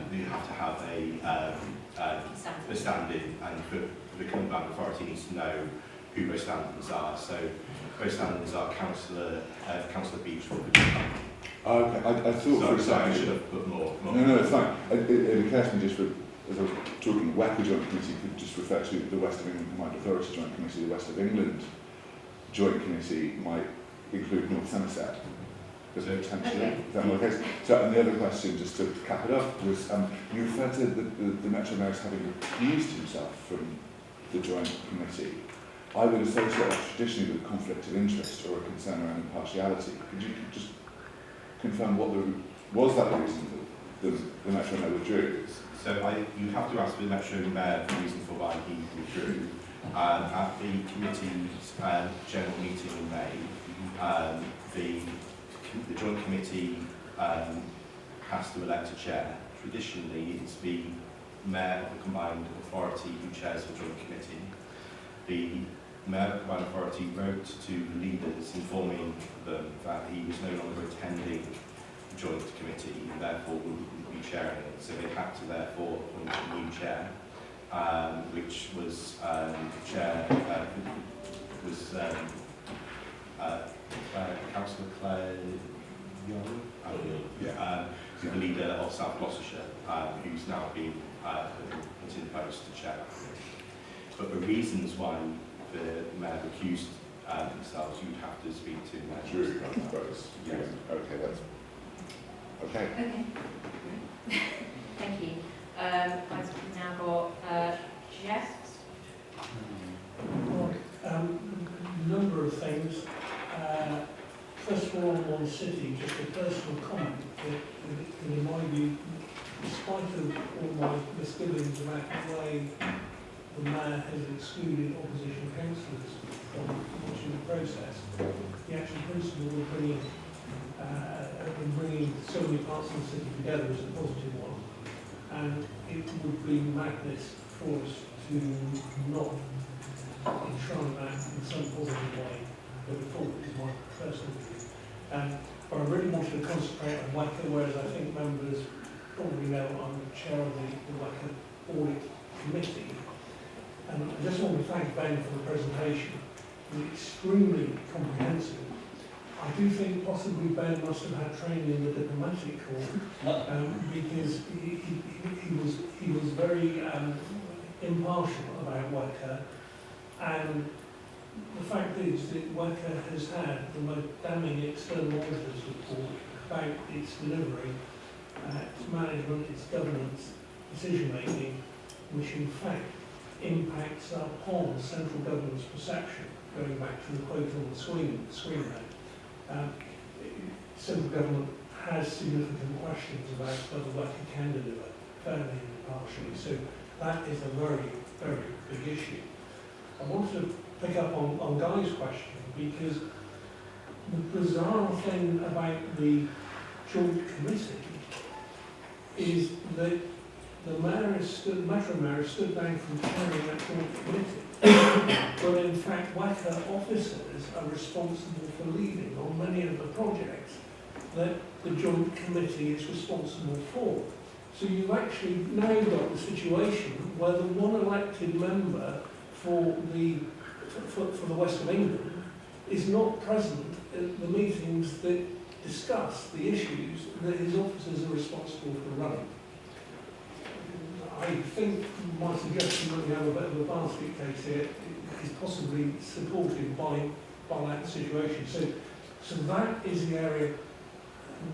stand-in, and for the combined authority Authority needs to know who both stand-ins are. So both stand-ins are Councillor Beechwood. Okay, I thought for a Sorry, I second. should have put more. No, it's fine. It occurs to me just for, as I was talking, WECA Joint Committee could just refer to the West of England Combined Authority Joint Committee. The West of England Joint Committee might include North Somerset. Potentially. Okay. Is that more the case? So, and the other question, just to cap it off, was you referred to the Metro Mayor as having recused himself from the Joint Committee. I would associate that traditionally with a conflict of interest or a concern around impartiality. Could you just confirm what was that reason that the Metro Mayor withdrew? So you have to ask the Metro Mayor the reason for why he withdrew. At the committee's general meeting in May, the Joint Committee has to elect a chair. Traditionally, it's the Mayor of the Combined Authority who chairs the Joint Committee. The Mayor of the Combined Authority wrote to the leaders informing them that he was no longer attending the Joint Committee and therefore wouldn't be chairing it. So they had to therefore appoint a new chair, which was Councillor Claire Young, the leader of South Gloucestershire, who's now been put in post to chair that committee. But the reasons why the Mayor recused themselves, you'd have to speak to the Mayor. Jury, I suppose. Yes. Okay, that's okay. Okay. Thank you. I've now got Jeff. Number of things. First of all, on One City, just a personal comment that in my view, despite of all my misgivings about the way the Mayor has excluded opposition councillors from watching the process, the actual principle of bringing so many parts of the city together is a positive one. And it would be madness for us to not enshrine that in some positive way going forward, is my personal view. But I really wanted to concentrate on WECA, whereas I think members probably know I'm the chair of the WECA Audit Committee. And I just want to thank Ben for the presentation. It was extremely comprehensive. I do think possibly Ben must have had training in the diplomatic corps because he was very impartial about WECA, and the fact is that WECA has had the most damning external auditors report about its delivery, its management, its governance, decision making, which in fact impacts upon central government's perception, going back to the quote on the screen there. Central government has significant questions about whether WECA can deliver fairly and impartially. So that is a very, very big issue. I want to pick up on Guy's question, because the bizarre thing about the Joint Committee is that the Metro Mayor stood down from chairing that Joint Committee, but in fact WECA officers are responsible for leading on many of the projects that the Joint Committee is responsible for. So you've actually now got the situation where the one elected member for the West of England is not present at the meetings that discuss the issues that his officers are responsible for running. I think my suggestion that we have a bit of a basket case here is possibly supported by that situation. So that is the area,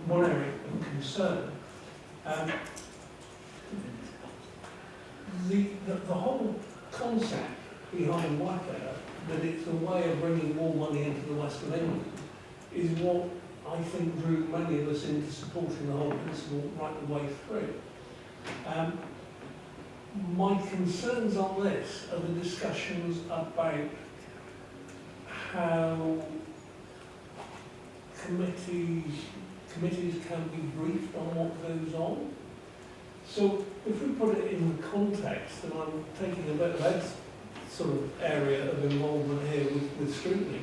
one area of concern. The whole concept behind WECA, that it's a way of bringing more money into the West of England, is what I think drew many of us into supporting the whole principle right the way through. My concerns on this are the discussions about how committees can be briefed on what goes on. So if we put it in context, and I'm taking a bit of Ed's sort of area of involvement here with scrutiny,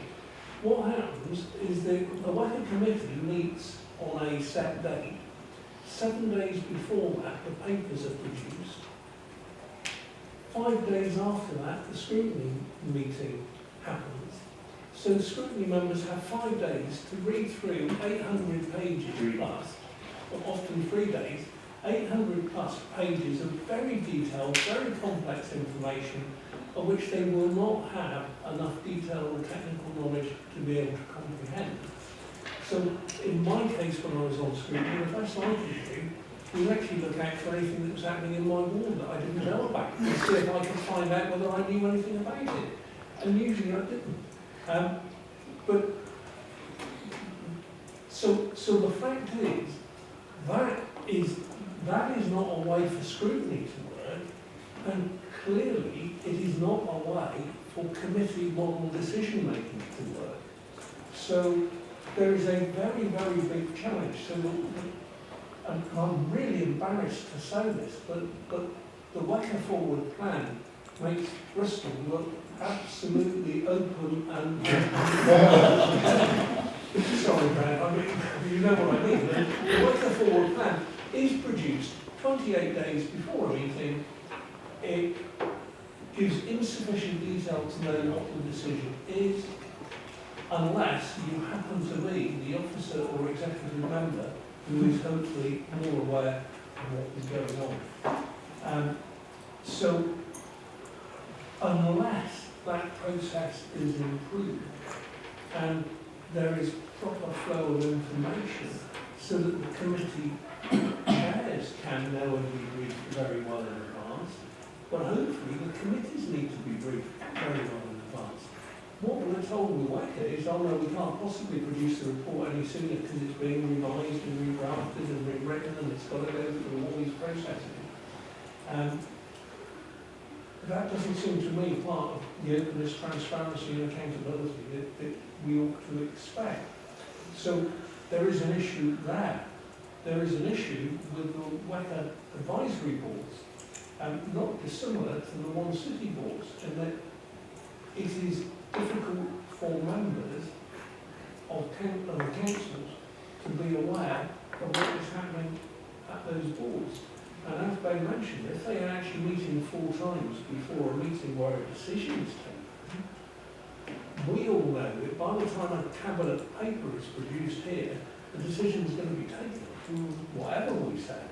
what happens is that the WECA committee meets on a set date. 7 days before that, the papers are produced. 5 days after that, the scrutiny meeting happens. So the scrutiny members have 5 days to read through 800 pages plus, or often 3 days, 800 plus pages of very detailed, very complex information of which they will not have enough detail or technical knowledge to be able to comprehend. So in my case, when I was on scrutiny, the best I could do was actually look out for anything that was happening in my ward that I didn't know about, and see if I could find out whether I knew anything about it. And usually I didn't. So the fact is, that is not a way for scrutiny to work, and clearly it is not a way for committee model decision making to work. So there is a very, very big challenge. So, and I'm really embarrassed to say this, but the Wecker Forward plan makes Bristol look absolutely open and sorry, Brad, I mean, you know what I mean. The Wecker Forward plan is produced 28 days before a meeting. It gives insufficient detail to know what the decision is, unless you happen to be the officer or executive member who is hopefully more aware of what is going on. So, unless that process is improved and there is proper flow of information so that the committee chairs can know and be briefed very well in advance, but hopefully the committees need to be briefed very well in advance. What we're told with WACA is, oh no, we can't possibly produce the report any sooner because it's being revised and redrafted and rewritten and it's got to go through all these processes. That doesn't seem to me part of the openness, transparency and accountability that we ought to expect. So there is an issue there. There is an issue with the WACA advisory boards, not dissimilar to the One City boards, in that it is difficult for members of the councils to be aware of what is happening at those boards. And as Ben mentioned, if they are actually meeting 4 times before a meeting where a decision is taken, we all know that by the time a cabinet paper is produced here, the decision is going to be taken, whatever we say.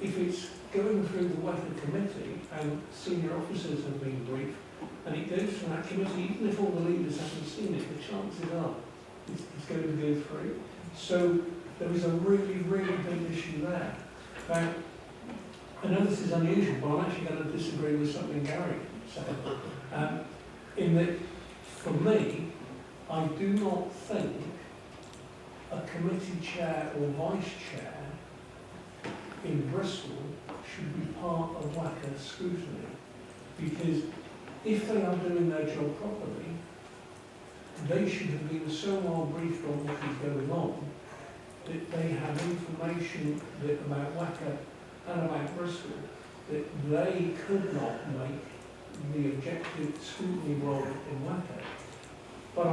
If it's going through the WACA committee and senior officers have been briefed, and it goes from that committee, even if all the leaders haven't seen it, the chances are it's going to go through. So there is a really, really big issue there. Now, I know this is unusual, but I'm actually going to disagree with something Gary said. In that, for me, I do not think a committee chair or vice chair in Bristol should be part of WACA scrutiny, because if they are doing their job properly, they should have been so well briefed on what is going on that they have information about WACA and about Bristol that they could not make the objective scrutiny role in WACA. But I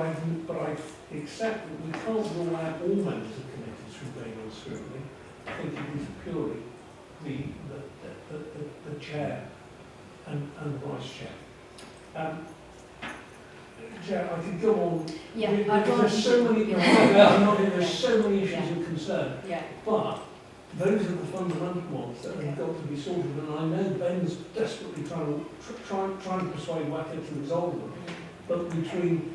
accept that we can't rule out all members of committees from being on scrutiny. I think it is purely the chair and the vice chair. Chair, I could go on. Yeah, there's so many. There's so many issues of concern. Yeah. But those are the fundamental ones that have got to be sorted, and I know Ben's desperately trying to persuade WACA to resolve them. But between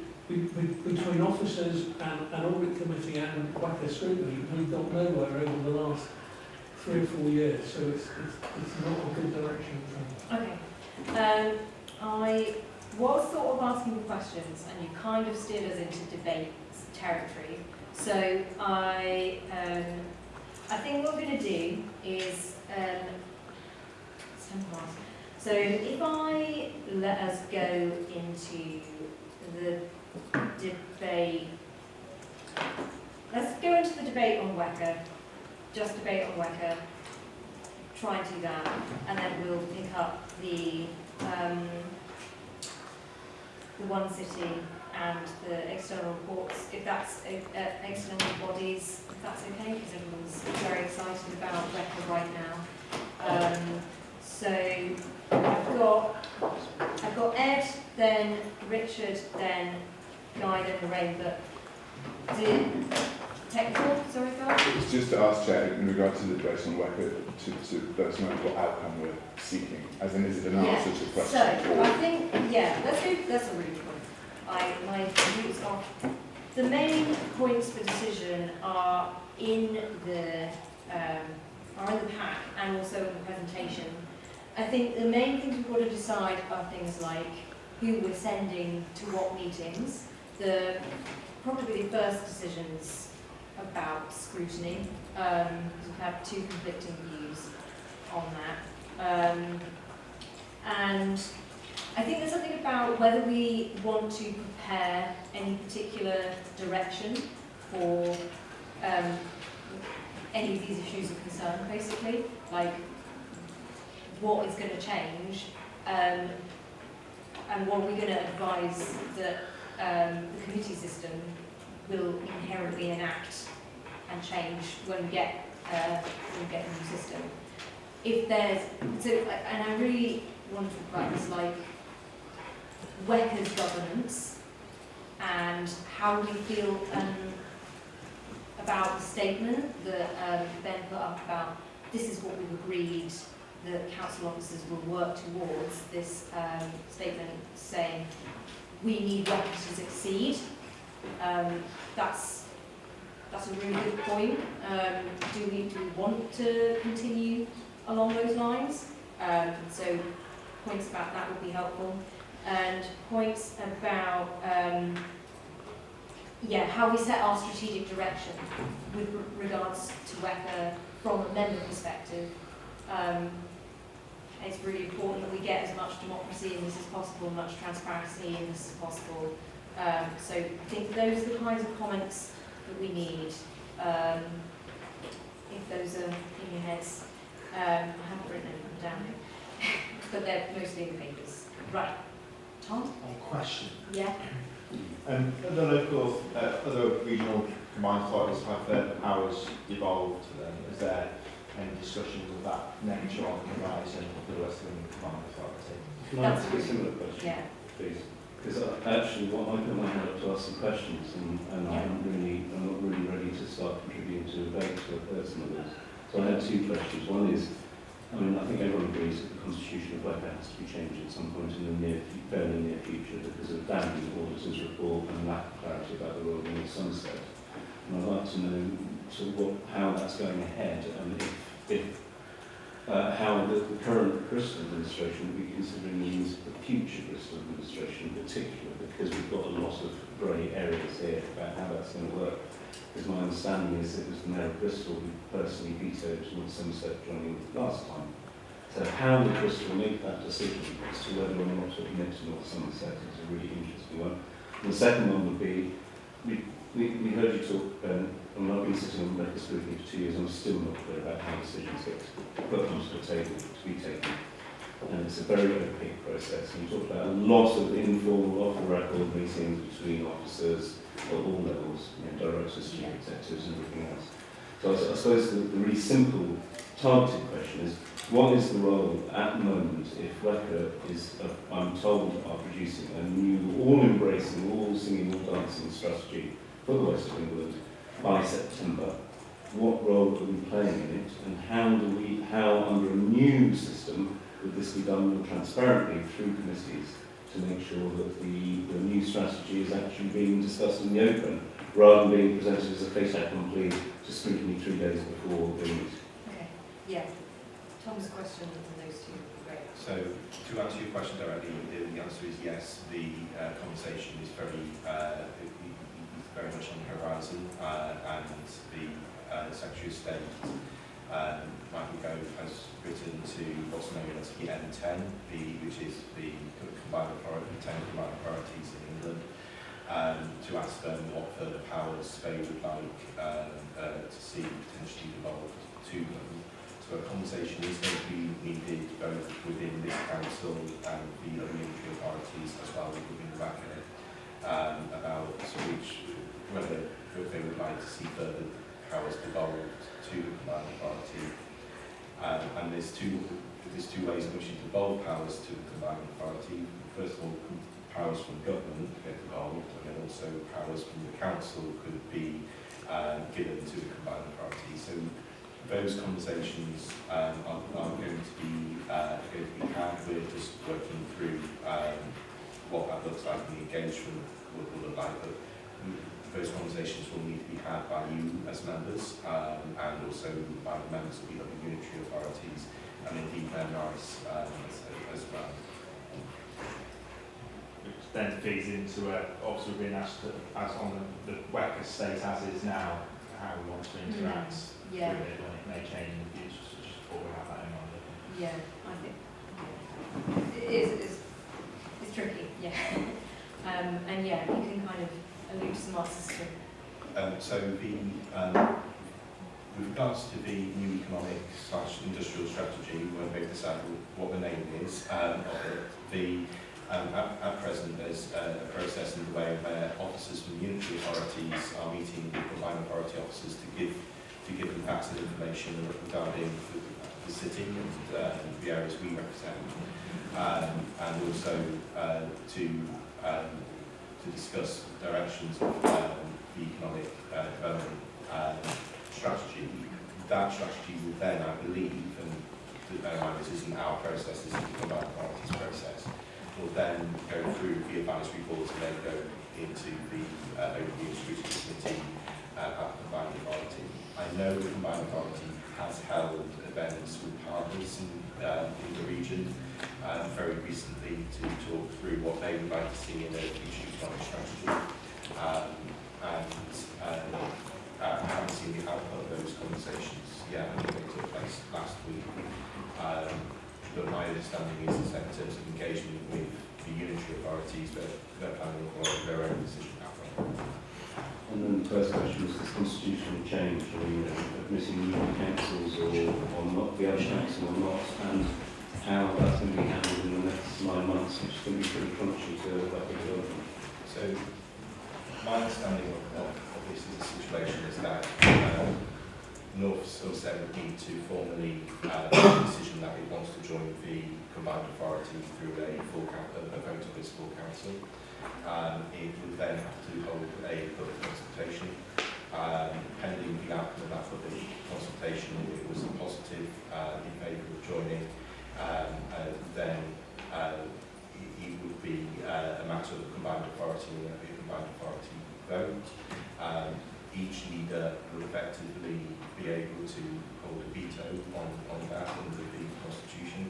officers and audit committee and WACA scrutiny, we've got nowhere over the last 3 or 4 years. So it's not a good direction. Okay. I was sort of asking the questions, and you kind of steered us into debate territory. So I think what we're going to do is, so if I let us go into the debate, let's go into the debate on WACA, just debate on WACA, try and do that, and then we'll pick up the One City and the external reports, if that's external bodies, if that's okay, because everyone's very excited about WACA right now. So I've got Ed, then Richard, then Guy, then Lorraine, but technical, sorry, Guy? It's just to ask Chair, in regard to the debate on WECA, to let us know what outcome we're seeking, as in is it an answer to the question? So, I think, that's a really good point. My views are, the main points for decision are in the pack and also in the presentation. I think the main things we've got to decide are things like who we're sending to what meetings, probably the first decisions about scrutiny, because we've had two conflicting views on that. And I think there's something about whether we want to prepare any particular direction for any of these issues of concern, basically, like what is going to change, and what are we going to advise that the committee system will inherently enact and change when we get a new system. If there's, and I really want to talk about this, like WECA's governance and how we feel about the statement that Ben put up about this is what we've agreed that council officers will work towards, this statement saying we need WECA to succeed. That's a really good point. Do we want to continue along those lines? So points about that would be helpful. And points about how we set our strategic direction with regards to WECA from a member perspective. It's really important that we get as much democracy in this as possible, much transparency in this as possible. So I think those are the kinds of comments that we need. If those are in your heads, I haven't written anything down here, but they're mostly in the papers. Right, Tom? Question. Yeah. Other local, other regional combined authorities have their powers devolved to them. Is there any discussions of that nature on the horizon for the West England Combined Authority? Can I ask a similar question, yeah, please? Because actually, what I put my hand up to ask some questions, and I'm not really ready to start contributing to a debate to a person on this. So I had two questions. One is, I think everyone agrees that the constitution of WECA has to be changed at some point in the fairly near future because of damning auditors' report and lack of clarity about the role of the sunset. And I'd like to know how that's going ahead, and how the current Bristol administration will be considering the use of the future Bristol administration in particular, because we've got a lot of grey areas here about how that's going to work. Because my understanding is it was the Mayor of Bristol who personally vetoed North Somerset joining last time. So how would Bristol make that decision as to whether or not to admit to North Somerset is a really interesting one. And the second one would be, we heard you talk, I've been sitting on record scrutiny for 2 years, and I'm still not clear about how decisions get put onto the table to be taken. And it's a very opaque process. And you talked about a lot of informal, off-the-record meetings between officers at all levels, directors, chief executives, and everything else. So I suppose the really simple, targeted question is, what is the role at the moment if WECA is, I'm told, are producing a new, all-embracing, all-singing, all-dancing strategy for the West of England by September? What role are we playing in it, and how under a new system would this be done more transparently through committees to make sure that the new strategy is actually being discussed in the open, rather than being presented as a fait accompli to scrutiny 3 days before the meet? Okay, yeah. Tom's question on those two would be great. So, to answer your question directly, the answer is yes. The conversation is very much on the horizon, and the Secretary of State, Michael Gove, has written to what's known as the M10, which is the combined authority, 10 combined authorities in England, to ask them what further powers they would like to see potentially devolved to them. So a conversation is going to be needed both within this council and the other military authorities as well as within WECA about whether they would like to see further powers devolved to the combined authority. And there's two there's two ways in which you devolve powers to the combined authority. First of all, powers from government get devolved, and then also powers from the council could be given to the combined authority. So those conversations are going to be had. We're just working through what that looks like and the engagement will look like. But those conversations will need to be had by you as members and also by the members of the other unitary authorities and indeed their NICE as well. Which then feeds into obviously being asked as on the WEC estate as is now, how we want to interact with it when it may change in the future, so just before we have that in mind. Yeah, I think it's tricky, yeah. And yeah, you can kind of allude to some answers to. So with regards to the new economic/industrial strategy, we won't be able to decide what the name is of it. At present, there's a process in the way where officers from unitary authorities are meeting with combined authority officers to give them facts and information regarding the city and the areas we represent, and also to discuss directions of the economic development strategy. That strategy will then, I believe, and this isn't our process, this is the combined authorities process, will then go through the advisory boards and then go into the Overview Scrutiny Committee at the combined authority. I know the combined authority has held events with partners in the region very recently to talk through what they would like to see in a future economic strategy. I haven't seen the output of those conversations yet. I think they took place last week. But my understanding is that in terms of engagement with the unitary authorities, they're planning on their own decision pathway. And then the first question was this constitutional change, or admitting new councils or not, the other council or not, and how that's going to be handled in the next 9 months, which is going to be pretty crucial to that development. So, my understanding of this is a situation is that North Somerset would need to formally make a decision that it wants to join the combined authority through a vote of its full council. It would then have to hold a public consultation. Pending the outcome of that public consultation, if it was positive in favour of joining, then it would be a matter of combined authority and a combined authority vote. Each leader would effectively be able to hold a veto on that under the Constitution.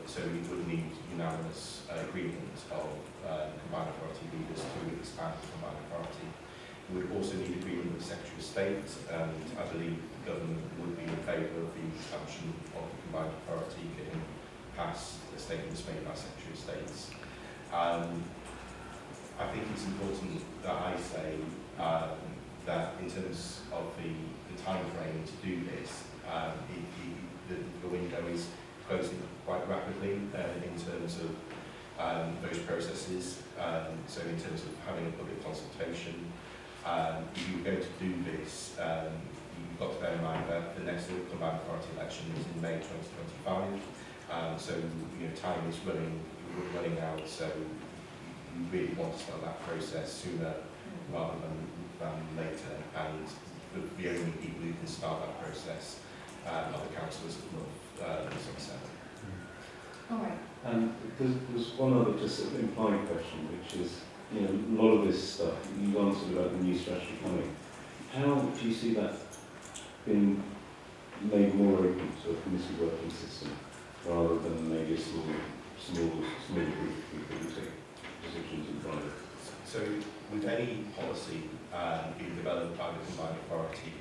So we would need unanimous agreement of combined authority leaders to expand the combined authority. We would also need agreement with the Secretary of State, and I believe the government would be in favour of the expansion of the combined authority getting past the statements made by Secretary of State. I think it's important that I say that in terms of the time frame to do this, the window is closing quite rapidly in terms of those processes. So in terms of having a public consultation, if you're going to do this, you've got to bear in mind that the next combined authority election is in May 2025. So time is running out. So we really want to start that process sooner rather than later, and the only people who can start that process are the councillors of North Somerset. All right. And there's one other just sort of implied question, which is, a lot of this stuff, you've answered about the new strategy coming. How do you see that being made more open to a committee working system, rather than maybe a small group of people who take decisions in private? So with any policy being developed by the combined authority,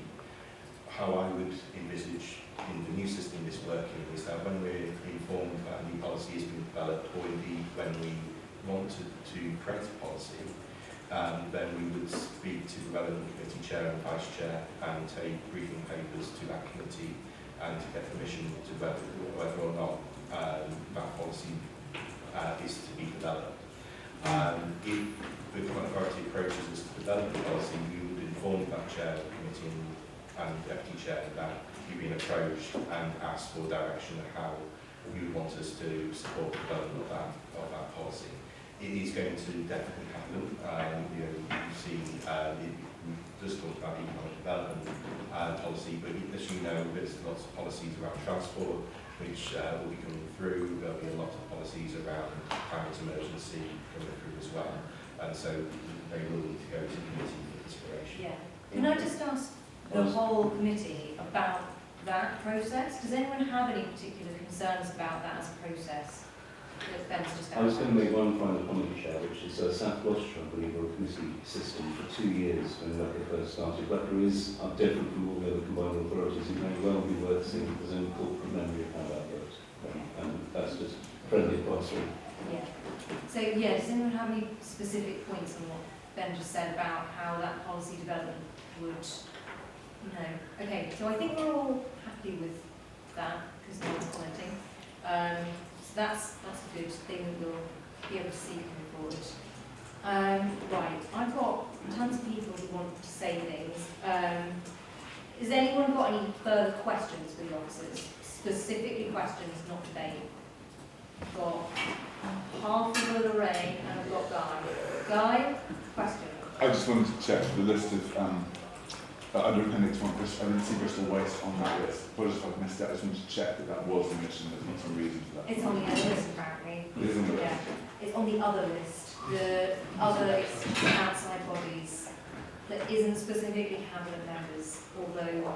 how I would envisage in the new system this working is that when we're informed that a new policy is being developed, or indeed when we wanted to create a policy, then we would speak to the relevant committee chair and vice chair and take briefing papers to that committee and to get permission to whether or not that policy is to be developed. If the combined authority approaches us to develop the policy, we would inform that chair of the committee and and Deputy Chair that you've been approached and asked for direction of how you want us to support the development of that policy. It is going to definitely happen. You see, we just talked about economic development policy, but as you know, there's lots of policies around transport which will be coming through. There'll be a lot of policies around climate emergency coming through as well, and so they will need to go to committee for consideration. Yeah. Can I just ask the whole committee about that process? Does anyone have any particular concerns about that as a process? That Ben's just I was going to make one final comment, Chair, which is South Gloucestershire, I believe, were a committee system for 2 years when Leicester first started. Leicester is different from all the other combined authorities. It may well be worth seeing if there's any corporate memory of how that works. And that's just friendly advice. Yeah. So, yeah, does anyone have any specific points on what Ben just said about how that policy development would, Okay, so I think we're all happy with that because no one's commenting. So that's a good thing that we'll be able to see coming forward. Right, I've got tons of people who want to say things. Has anyone got any further questions for the officers? Specifically questions, not debate. I've got half of Lorraine and I've got Guy. Guy, question? I just wanted to check the list of under Appendix 1, I didn't see Bristol Waste on that list. Apologies if I've missed it. I just wanted to check that was a mission. There's not some reason for that. It's on the other list, apparently. It is on the list? Yeah, it's on the other list. The other is outside bodies that isn't specifically cabinet members, although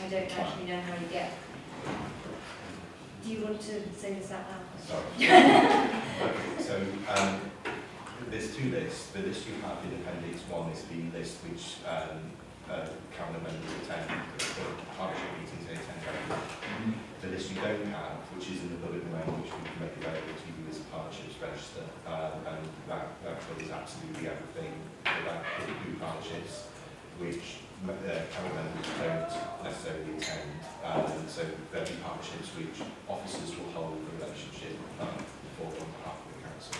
I don't actually know how you get. Do you want to say this out loud? Sorry. Okay, so there's two lists. The list you have in Appendix 1 is the list which cabinet members attend, the partnership meetings they attend regularly. The list you don't have, which is in the public domain, which we can make available to you, is a partnerships register, and that covers absolutely everything about group partnerships, which cabinet members don't necessarily attend. So there'll be partnerships which officers will hold the relationship for on behalf of the council.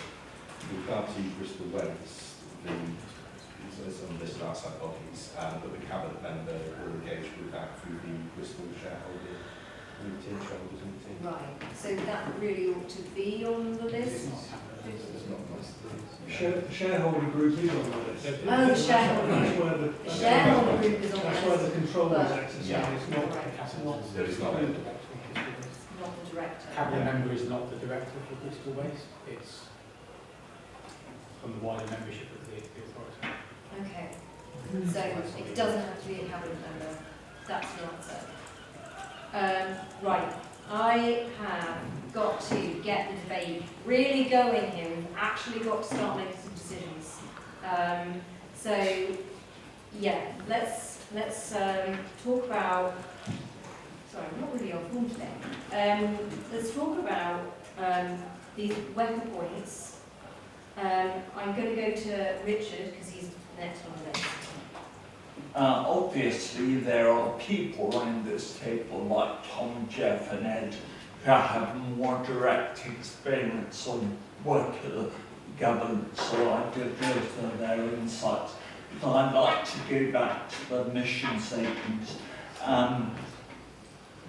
With regard to Bristol Waste, there's on list of outside bodies, but the cabinet member will engage with that through the Bristol shareholder meeting, shareholders meeting. Right, so that really ought to be on the list? It's not most of The shareholder group is on the list. Oh, the shareholder That's group. where The shareholder group is on the That's list. where the control is but- exercised. Yeah. It's not. There is not a Not the director. Cabinet member is not the director for Bristol Waste. It's from the wider membership of the authority. Okay, so it doesn't have to be a cabinet member. That's the answer. Right, I have got to get the debate really going here. We've actually got to start making some decisions. So, yeah, let's talk about. Sorry, I'm not really on form today. Let's talk about these weapon points. I'm going to go to Richard because he's next on the list. Obviously, there are people around this table like Tom, Jeff and Ed who have more direct experience on worker governance, so I do go for their insights. But I'd like to go back to the mission statement.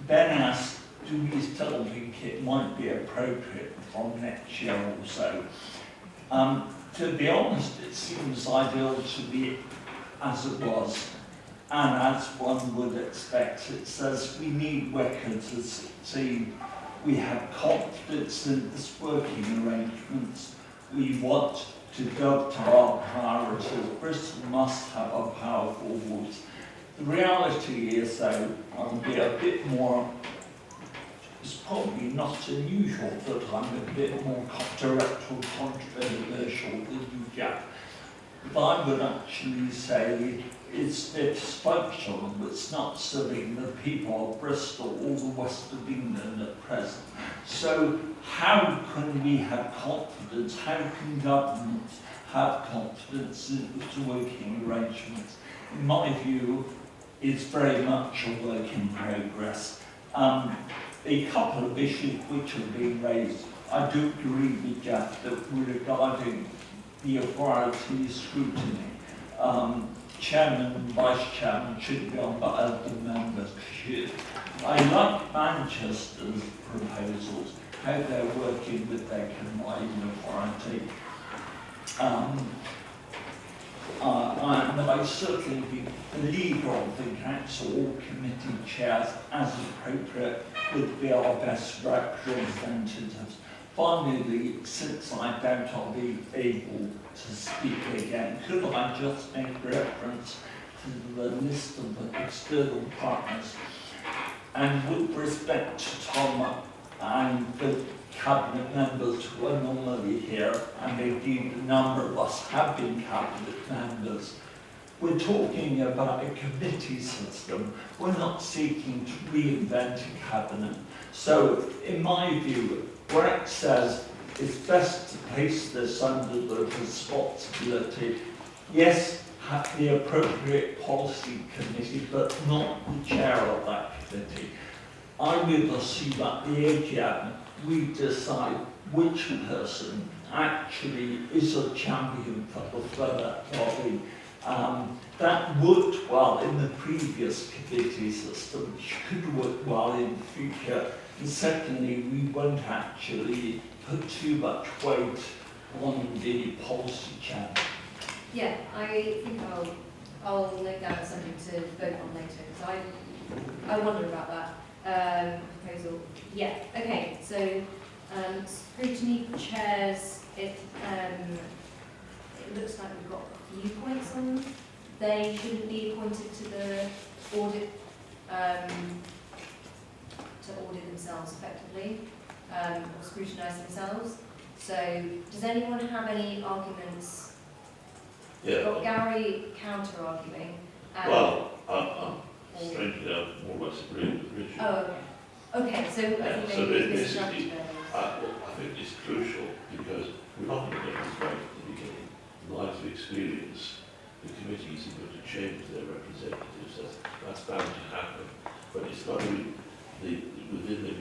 Ben asked, do we still think it might be appropriate from next year or so? To be honest, it seems ideal to be as it was, and as one would expect. It says we need Wicked to succeed. We have confidence in this working arrangements. We want to dovetail our priorities. Bristol must have a powerful voice. The reality is, though, I'll be a bit more. It's probably not unusual that I'm a bit more direct or controversial than you, Jack. But I would actually say it's dysfunctional. It's not serving the people of Bristol or the west of England at present. So how can we have confidence? How can governments have confidence in the working arrangements? In my view, it's very much a work in progress. A couple of issues which have been raised. I do agree with Jeff that regarding the authority's scrutiny, chairman and vice chairman should be on by other members. I like Manchester's proposals, how they're working with their combined authority. And I certainly be the leader of the council or committee chairs as appropriate would be our best representatives. Finally, since I doubt I'll be able to speak again, could I just make reference to the list of the external partners? And with respect to Tom and the cabinet members who are normally here, and indeed a number of us have been cabinet members, we're talking about a committee system. We're not seeking to reinvent a cabinet. So, in my view, Brett says it's best to place this under the responsibility, yes, have the appropriate policy committee, but not the chair of that committee. I would assume at the AGM, we decide which person actually is a champion for the further body. That worked well in the previous committee system, should work well in the future. And secondly, we won't actually put too much weight on the policy chair. Yeah, I think I'll note down something to vote on later, because I wonder about that proposal. Yeah, okay, so scrutiny chairs, it looks like we've got a few points on them. They shouldn't be appointed to the audit, to audit themselves effectively, or scrutinise themselves. So, does anyone have any arguments? Yeah. We've got Gary counter-arguing. Well, I'm strangely enough more or less agreeing with Richard. Oh, okay. Okay, so I think maybe this is I think it's crucial because we're not going to get this right at the beginning. In light of experience, the committees are going to change their representatives. That's bound to happen. But it's got to be within the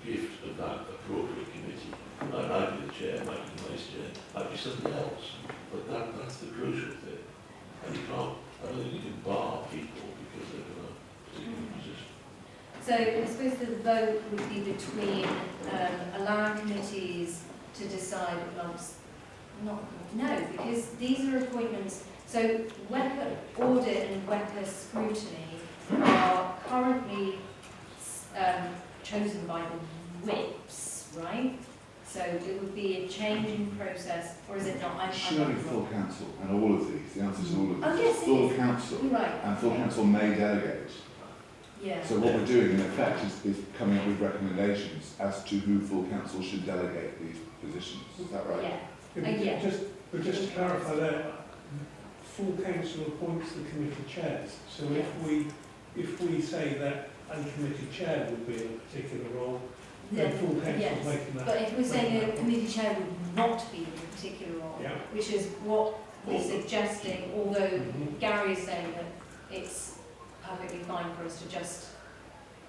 gift of that appropriate committee. Might be the chair, might be the vice chair, might be something else. But that's the crucial thing. And you can't, I don't think you can bar people because they're going to particular position. So I suppose the vote would be between allowing committees to decide amongst, no, because these are appointments. So WECA audit and WECA scrutiny are currently chosen by the whips, right? So it would be a change in process, or is it not? Surely full council and all of these, the answer to all of these. Oh, yes, full council. Right. And full council may delegate. Yeah. So what we're doing in effect is coming up with recommendations as to who full council should delegate these positions. Is that right? Yeah. Yeah. But just to clarify there, full council appoints the committee chairs. So if we say that a committee chair would be in a particular role, then full council is making that. But if we're saying a committee chair would not be in a particular role, which is what we're suggesting, although Gary is saying that it's perfectly fine for us to just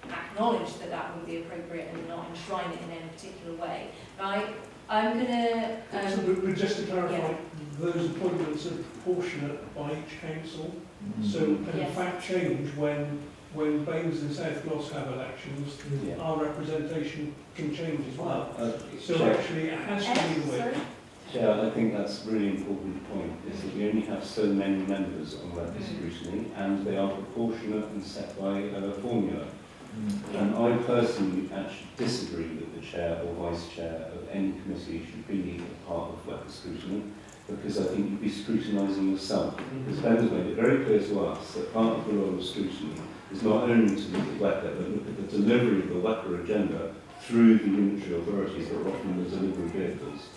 acknowledge that that would be appropriate and not enshrine it in any particular way. Right? I'm going to... but just to clarify, those appointments are proportionate by each council. So in fact change when Baines and South Gloss have elections, our representation can change as well. So actually it has to be the way. Yeah, I think that's a really important point, is that we only have so many members on that scrutiny, and they are proportionate and set by a formula. And I personally actually disagree that the chair or vice chair of any committee should be a part of WECA scrutiny, because I think you'd be scrutinising yourself. Because Ben has made it very clear to us that part of the role of scrutiny is not only to look at WECA, but look at the delivery of the WECA agenda through the unitary authorities that are often the delivery vehicles.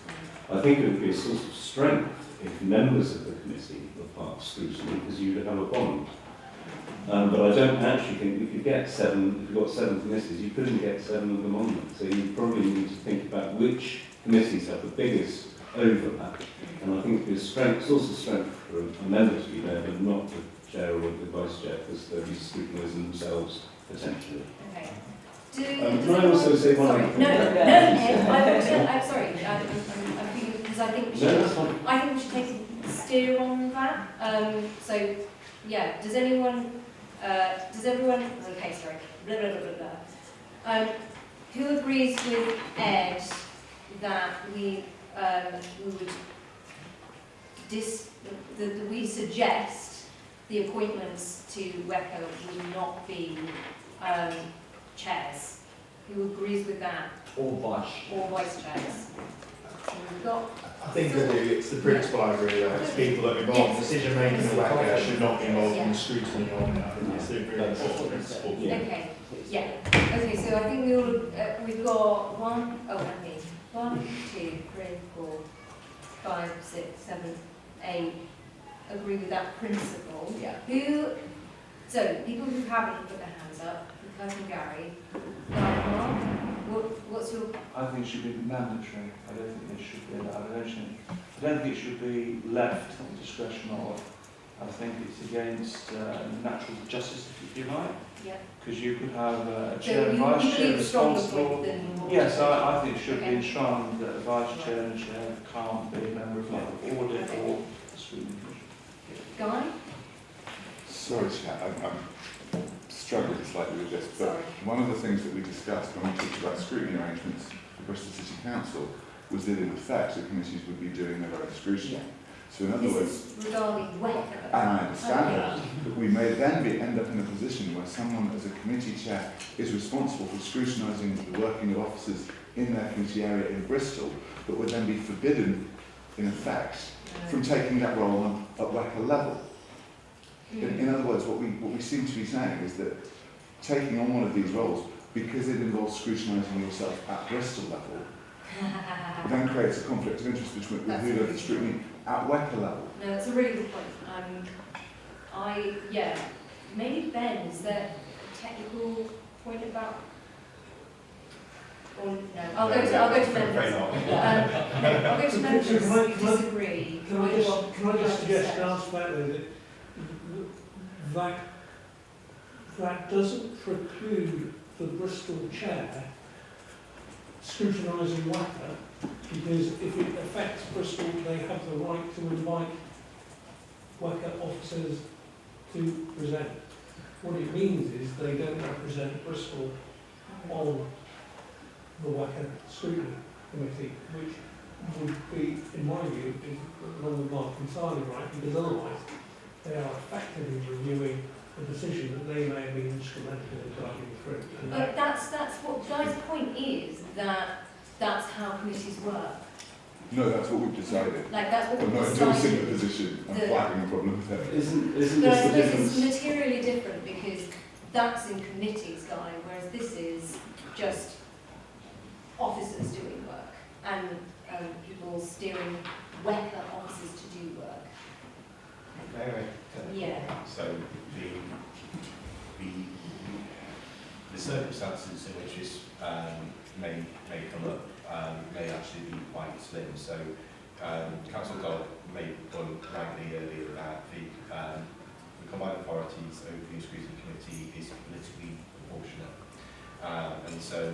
I think it would be a source of strength if members of the committee were part of scrutiny, because you would have a bond. But I don't actually think we could get seven, if you've got 7 committees, you couldn't get 7 of them on them. So you probably need to think about which committees have the biggest overlap. And I think it would be a strength, source of strength for a member to be there, but not the chair or the vice chair, because they'll be scrutinising themselves potentially. Okay. Can I also say one other thing? I'm sorry. Because I think we should. No, that's fine. I think we should take a steer on that. So yeah, does everyone, okay, sorry, blah, blah, blah, blah, blah. Who agrees with Ed that we would that we suggest the appointments to WECA would not be chairs? Who agrees with that? Or vice. Or vice chairs? So we've got. I think really it's the principle I agree with. It's people that are involved in decision making and WECA should not be involved in scrutiny on it. I think it's a really important principle. Okay, yeah. Okay, so I think we've got 1, 2, 3, 4, 5, 6, 7, 8 agree with that principle. Yeah. So people who haven't put their hands up, Kirk and Gary, what's your... I think it should be mandatory. I don't think it should be allowed. I don't think it should be left to the discretion of. I think it's against natural justice, if you like. Yeah. Because you could have a So chair and you vice chair believe stronger responsible. point than... Yes, I think it should Okay. be enshrined that a vice chair and a chair can't be a member of like the audit or the scrutiny commission. Guy? Sorry, Chair, I'm struggling slightly with this, but Sorry. one of the things that we discussed when we talked about scrutiny arrangements for Bristol City Council was that in effect the committees would be doing their own scrutiny. Yeah. So in other words, This is regarding WECA. and I understand that, but we may then end up in a position where someone as a committee chair is responsible for scrutinising the working of officers in their committee area in Bristol, but would then be forbidden, in effect, from taking that role on at WECA level. In other words, what we seem to be saying is that taking on one of these roles, because it involves scrutinising yourself at Bristol level, then creates a conflict of interest between with who does the scrutiny at WECA level. No, that's a really good point. Maybe Ben, is there a technical point about... Or no, I'll go to members. I'll go to members who disagree. Can I just suggest an answer back there that doesn't preclude the Bristol chair scrutinising WECA, because if it affects Bristol, they have the right to invite WECA officers to present. What it means is they don't represent Bristol on the WECA scrutiny committee, which would be, in my view, along Mark entirely right, because otherwise they are effectively reviewing a decision that they may have been instrumental in driving through. And But that's what Guy's point is, that that's how committees work. No, that's what we've decided. Like, that's what I'm we've not endorsing decided. the position. I'm The- flagging a problem with that. Isn't But I this the suppose difference? it's materially different because that's in committees, Guy, whereas this is just officers doing work and people steering WECA officers to do work. Very. Yeah. So the circumstances in which this may come up may actually be quite slim. So Councillor Dodd made the point rightly earlier that the combined authorities overview scrutiny committee is politically proportionate, and so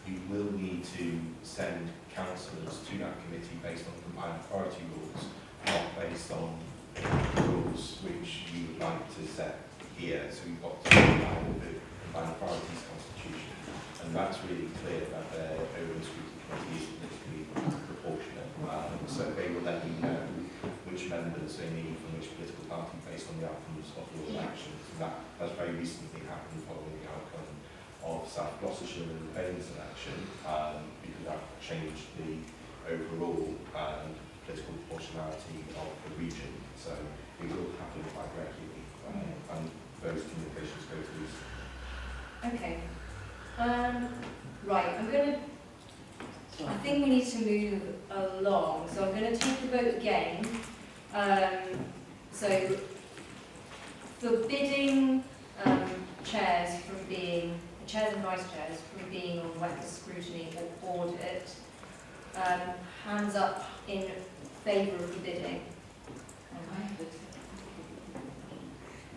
you will need to send councillors to that committee based on combined authority rules, not based on rules which you would like to set here. So we've got to comply with the combined authorities constitution, and that's really clear that the overall scrutiny committee is politically proportionate. So they will let you know which members they need from which political party based on the outcomes of your elections. And that has very recently happened following the outcome of South Gloucestershire and the Baines election, because that changed the overall political proportionality of the region. So it will happen quite regularly, and those communications go through. Okay. Right, I think we need to move along, so I'm going to take the vote again. So, forbidding chairs and vice chairs from being on WECA scrutiny or audit. Hands up in favour of forbidding.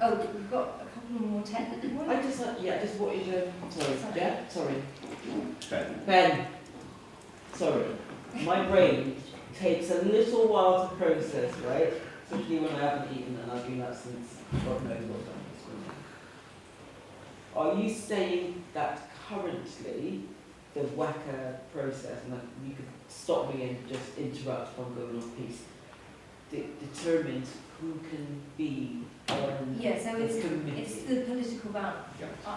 Oh, we've got a couple more technical ones. I just want you to, sorry. Ben. Ben, sorry. My brain takes a little while to process, right? especially when I haven't eaten and I've been up since God knows what time this morning. Are you saying that currently the WACA process, and you could stop me and just interrupt if I'm going off piece, determines who can be on Yeah, so the it's committee? the political balance.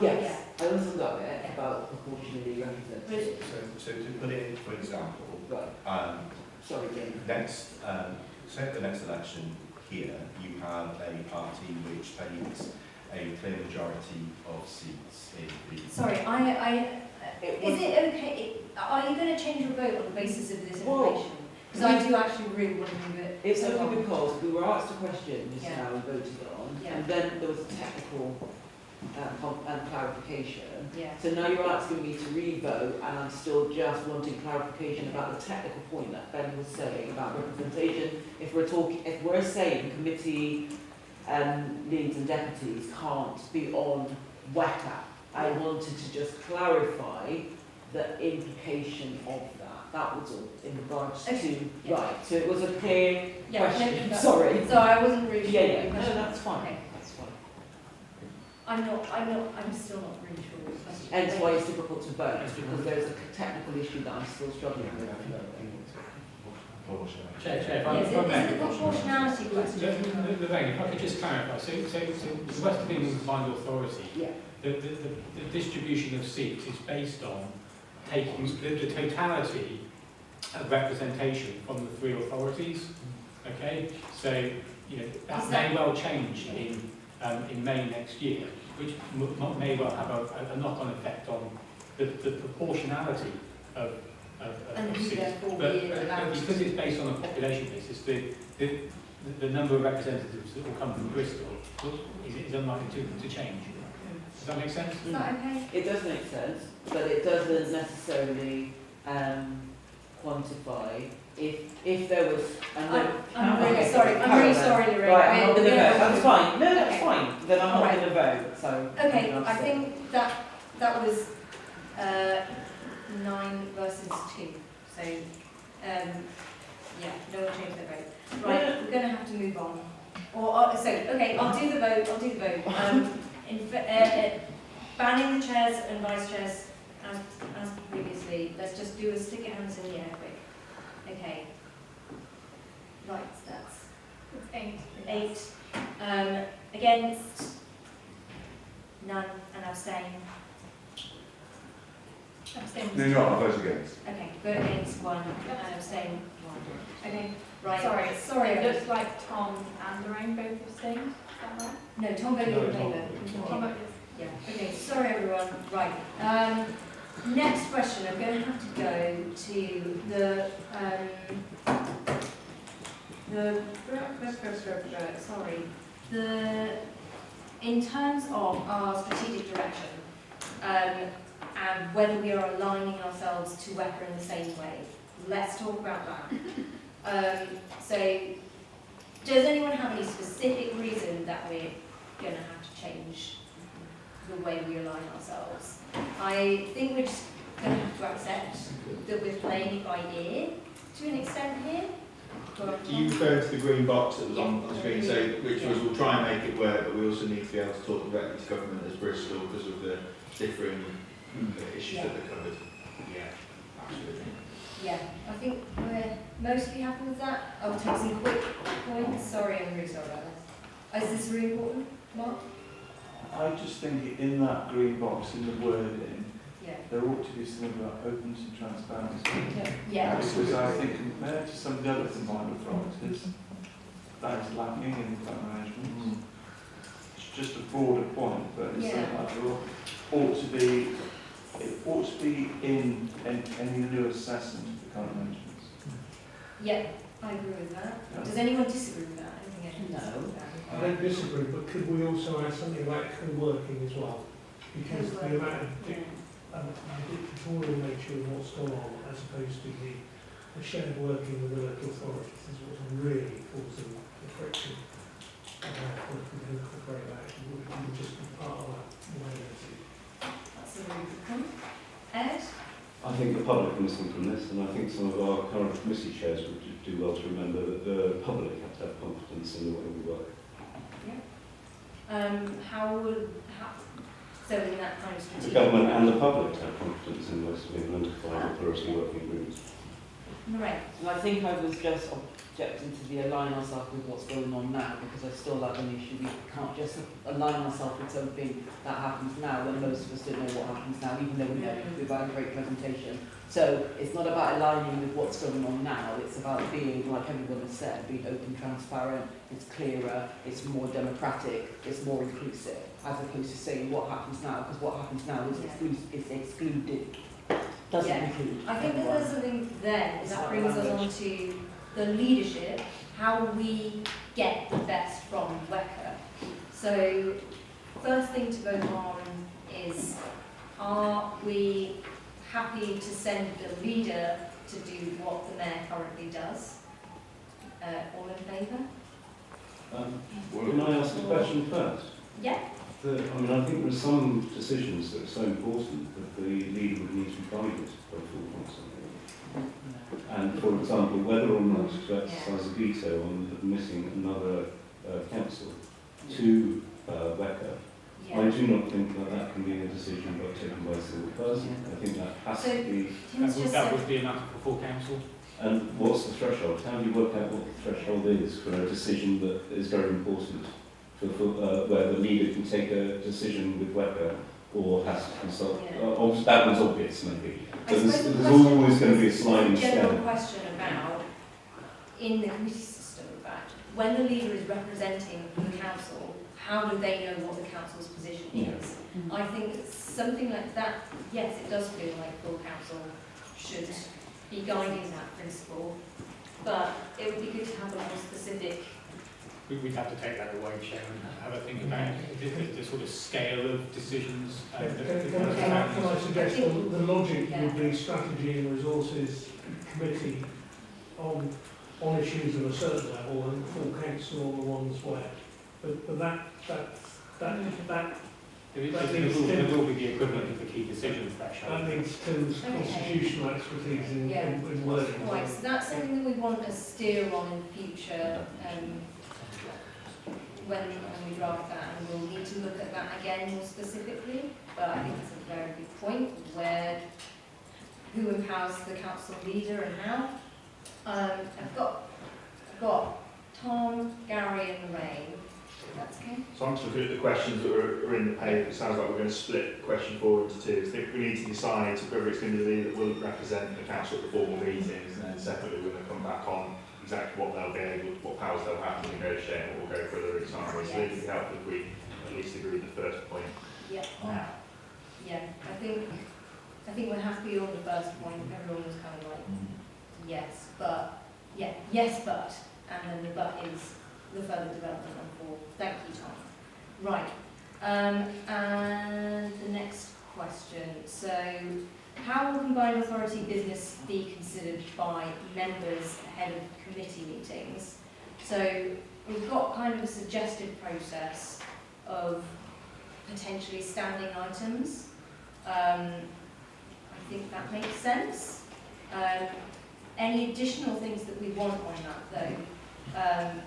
Yes, I also got it about proportionally represented. So to put it in, for example, Right. Sorry, Jane. so at the next election here, you have a party which takes a clear majority of seats in the... Sorry, is it okay, are you going to change your vote on the basis of this information? Because I do actually really want to move it. It's only because we were asked a question just Yeah. now and voted on, Yeah. and then there was a technical and clarification. Yeah. So now you're asking me to re-vote, and I'm still just wanting clarification about the technical point that Ben was saying about representation. If we're saying committee leads and deputies can't be on WECA, I wanted to just clarify the implication of that. That was all in regards to, right, so it was a clear question. Sorry. So I wasn't really sure. Yeah, no, that's fine. Okay. That's fine. I'm still not really sure what the question is. Hence why it's difficult to vote, is because there's a technical issue that I'm still struggling with. Chair, if I Yes, may. it's a proportionality question. Lorraine, if I could just clarify, so the West of England Combined Authority, Yeah. the distribution of seats is based on taking the totality of representation from the three authorities, okay? So, you know, that may well change in May next year, which may well have a knock-on effect on the proportionality of seats. But because it's based on a population basis, the number of representatives that will come from Bristol is unlikely to change. Does that make sense? Is that okay? It does make sense, but it doesn't necessarily quantify if there was. I'm really sorry, Lorraine. Right, I'm not going to vote. That's fine. No, that's Okay. fine. Then I'm not going to vote. So. Okay, I think that was 9 versus 2. So, yeah, no one changed their vote. Right, we're going to have to move on. Okay, I'll do the vote. Banning the chairs and vice chairs as previously. Let's just do a stick your hands in the air quick. Okay. Right, that's 8. Against? None, and abstain. Abstain. No, no, I vote against. Okay, vote against 1 and abstain 1. Okay. Right. Sorry, it looks like Tom and Lorraine both abstained. Is that right? No, Tom voted in favour. Tom voted. Yeah, okay, sorry everyone. Right. Next question, I'm going to have to go to in terms of our strategic direction, and whether we are aligning ourselves to WECA in the same way. Let's talk about that. So, does anyone have any specific reason that we're going to have to change the way we align ourselves? I think we're just going to have to accept that we're playing it by ear to an extent here. Do you refer to the green box that was on the screen, so, which was we'll try and make it work, but we also need to be able to talk directly to government as Bristol because of the differing issues that are covered? Yeah, absolutely. Yeah, I think we're mostly happy with that. I'll take some quick points. Sorry, I'm really sorry about this. Is this really important, Mark? I just think in that green box, in the wording, Yeah. there ought to be something about openness and transparency. Yeah. Because I think compared to some of the other combined authorities, that is lacking in the plan management. It's just a broader point, but it's something like there ought to be, it ought to be in any new assessment of the current arrangements. Yeah, I agree with that. Yeah. Does anyone disagree with that? I don't think anyone disagrees with that. I don't disagree, but could we also add something about co-working as well? Because the amount of dictatorial nature of what's gone on, as opposed to the shared working with the local authorities, is what's really causing the friction. If we can incorporate that, it would just be part of that way. That's a really good point. Ed? I think the public are missing from this, and I think some of our current committee chairs would do well to remember that the public have to have confidence in the way we work. So in that kind of The strategic... government and the public have confidence in West of England Combined Authority working groups. Right. And I think I was just objecting to the align ourselves with what's going on now, because I still have an issue. We can't just align ourselves with something that happens now when most of us don't know what happens now, even though we know we've had a great presentation. So it's not about aligning with what's going on now, it's about being, like everyone has said, being open, transparent, it's clearer, it's more democratic, it's more inclusive, as opposed to saying what happens now, because what happens now is excluded. Doesn't include I think that everyone. there's something there It's that not brings us on language. to the leadership, how we get the best from WECA. So, first thing to vote on is, are we happy to send the leader to do what the mayor currently does? All in favour? Can I ask a question first? Yeah. I mean, I think there are some decisions that are so important that the leader would need to be guided by full council. And for example, whether or not to exercise a veto on admitting another council to WECA, I do not think that that can be a decision taken by a single person. I think that has to be... That would be enough for full council. And what's the threshold? How do you work out what the threshold is for a decision that is very important? Where the leader can take a decision with WECA or has to consult. That one's obvious, maybe. But there's always going to be a sliding scale. General scale. question about, in the committee system, in fact, when the leader is representing the council, how do they know what the council's position is? I think something like that, yes, it does feel like full council should be guiding that principle, but it would be good to have a more specific... We'd have to take that away, Chair, and have a think about the sort of scale of decisions. Can I suggest the logic would be strategy and resources committee on issues of a certain level and full council on the ones where. But that There will be the equivalent of the key decision threshold. That needs Tim's constitutional expertise in wording. Right, so that's something that we want to steer on in future when we draft that, and we'll need to look at that again more specifically. But I think it's a very good point where who empowers the council leader and how. I've got Tom, Gary, and Lorraine. That's okay. So I'm just looking at the questions that are in the paper. It sounds like we're going to split question 4 into 2. I think we need to decide whether it's going to be the leader that will represent the council at the formal meetings, and then separately we're going to come back on exactly what they'll be able, what powers they'll have to negotiate, and what we'll go further in time. So it would be helpful if we at least agree with the first point. Yeah. Yeah. I think we're happy on the first point. Everyone was kind of like, yes, but and then the but is the further development on 4. Thank you, Tom. Right. And the next question. So, how will combined authority business be considered by members ahead of committee meetings? So, we've got kind of a suggested process of potentially standing items. I think that makes sense. Any additional things that we want on that, though,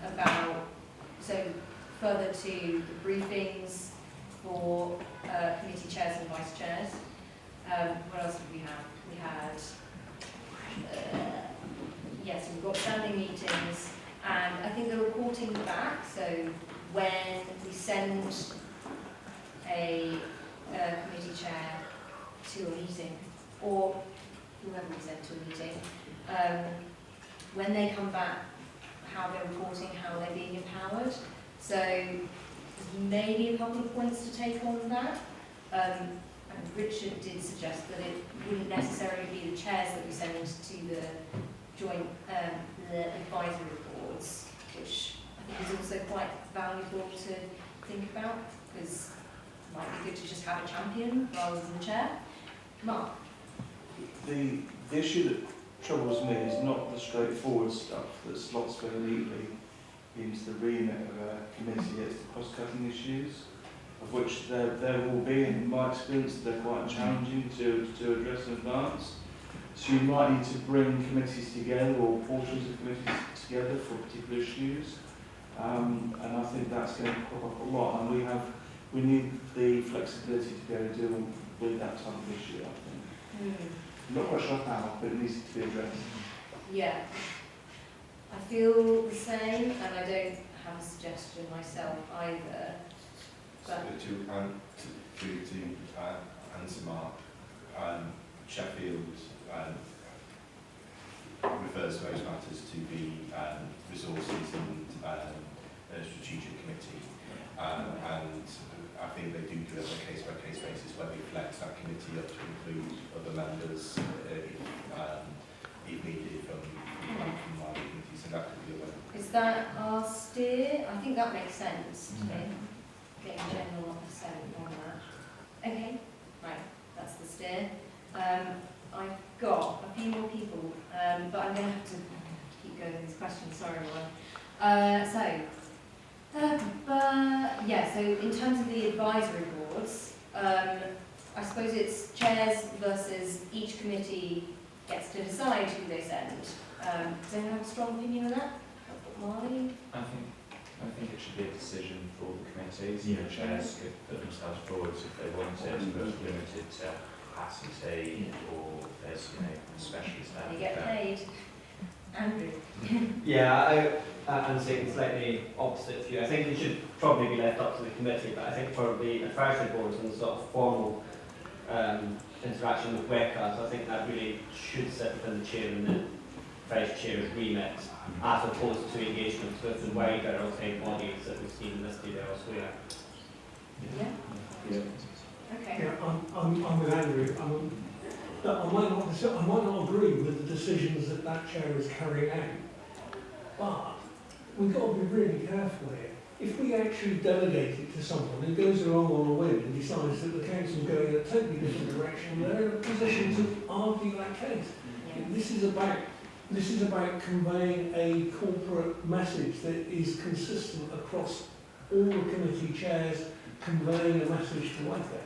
about, so further to the briefings for committee chairs and vice chairs. What else did we have? We had, yes, we've got standing meetings, and I think the reporting back, so when we send a committee chair to a meeting, or whoever we send to a meeting, when they come back, how they're reporting, how they're being empowered. So maybe a couple of points to take on that. And Richard did suggest that it wouldn't necessarily be the chairs that we send to the joint the advisory boards, which I think is also quite valuable to think about, because it might be good to just have a champion rather than the chair. Mark? The issue that troubles me is not the straightforward stuff that slots very neatly into the remit of a committee, it's the cross-cutting issues. of which there will be, in my experience, they're quite challenging to address in advance. So you might need to bring committees together or portions of committees together for particular issues. And I think that's going to crop up a lot. And we need the flexibility to be able to deal with that type of issue, I think. I'm not quite sure how, but it needs to be addressed. Yeah. I feel the same, and I don't have a suggestion myself either. But To answer Mark, Sheffield refers those matters to the resources and strategic committee, and I think they do it on a case-by-case basis where they flex that committee up to include other members if needed from wider committees, so that could be a way. is that our steer? I think that makes sense to me. Getting general consent on that. Okay, right, that's the steer. I've got a few more people, but I'm going to have to keep going with these questions, sorry everyone. Yeah, so in terms of the advisory boards, I suppose it's chairs versus each committee gets to decide who they send. Does anyone have a strong opinion on that? Marley? I think it should be a decision for the committees. You know, chairs could put themselves forward if they wanted, but limited to capacity or there's, you know, specialist. They get paid. Andrew? Yeah, I'm saying slightly opposite view. I think it should probably be left up to the committee, but I think for the advisory boards and the sort of formal interaction with WECA, I think that really should sit within the chair and the vice chair's remit, as opposed to engagements with the wider outside bodies that we've seen listed elsewhere. Yeah. Okay. Yeah, I'm with Andrew. I might not agree with the decisions that chair is carrying out, but we've got to be really careful here. If we actually delegate it to someone who goes along on a whim and decides that the council is going in a totally different direction, they're in a position to argue that case. Yeah. This is about conveying a corporate message that is consistent across all the committee chairs, conveying a message to WECA.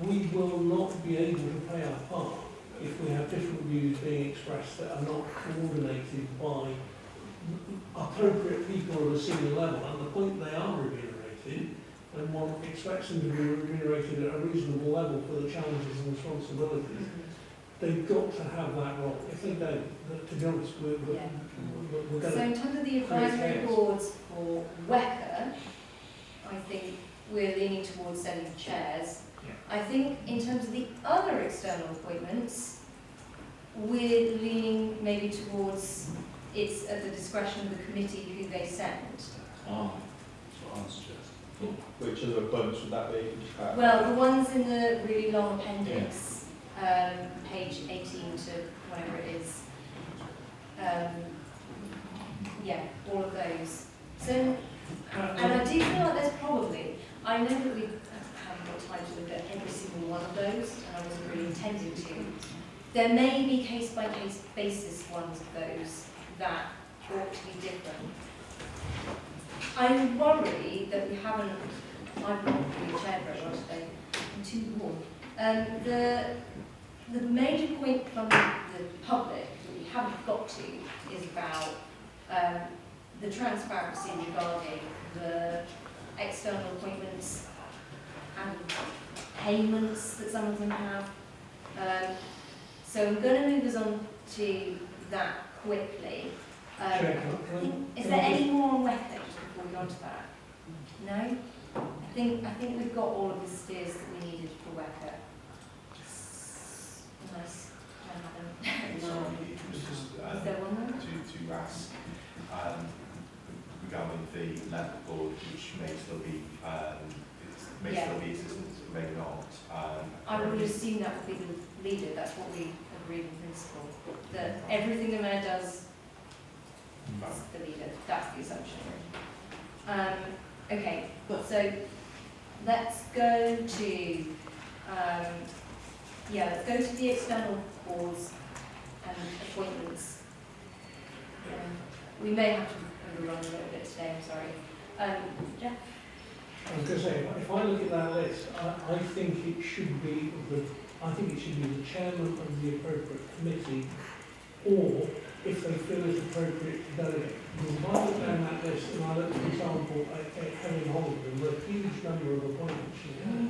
We will not be able to play our part if we have different views being expressed that are not coordinated by appropriate people at a senior level. And the point they are remunerated, and one expects them to be remunerated at a reasonable level for the challenges and responsibilities. They've got to have that role. If they don't, to be honest, we're going to... So in terms of the advisory boards for WECA, I think we're leaning towards sending chairs. I think in terms of the other external appointments, we're leaning maybe towards it's at the discretion of the committee who they send. That's what I suggest. Which other appointments would that be? Well, the ones in the really long appendix, page 18 to whatever it is. Yeah, all of those. So, and I do feel like there's probably, I know that we haven't got time to look at every single one of those, and I wasn't really intending to. There may be case-by-case basis ones of those that ought to be different. I worry that we haven't, I've not really chaired very well today, I'm too warm. The major point from the public that we haven't got to is about the transparency regarding the external appointments and payments that some of them have. So I'm going to move us on to that quickly. Is there any more on WECA just before we go on to that? No? I think we've got all of the steers that we needed for WECA. Unless is there one there? To ask regarding the level board, which may still be still be existent, may not. I would assume that would be the leader. That's what we agreed in principle. That everything the mayor does is the leader. That's the assumption. Okay, so let's go to let's go to the external boards and appointments. We may have to overrun a little bit today, I'm sorry. Jeff? I was going to say, if I look at that list, I think it should be the chairman of the appropriate committee, or if they feel it's appropriate to delegate. If I look down that list and I look, for example, at Helen Holden, there are a huge number of appointments she had.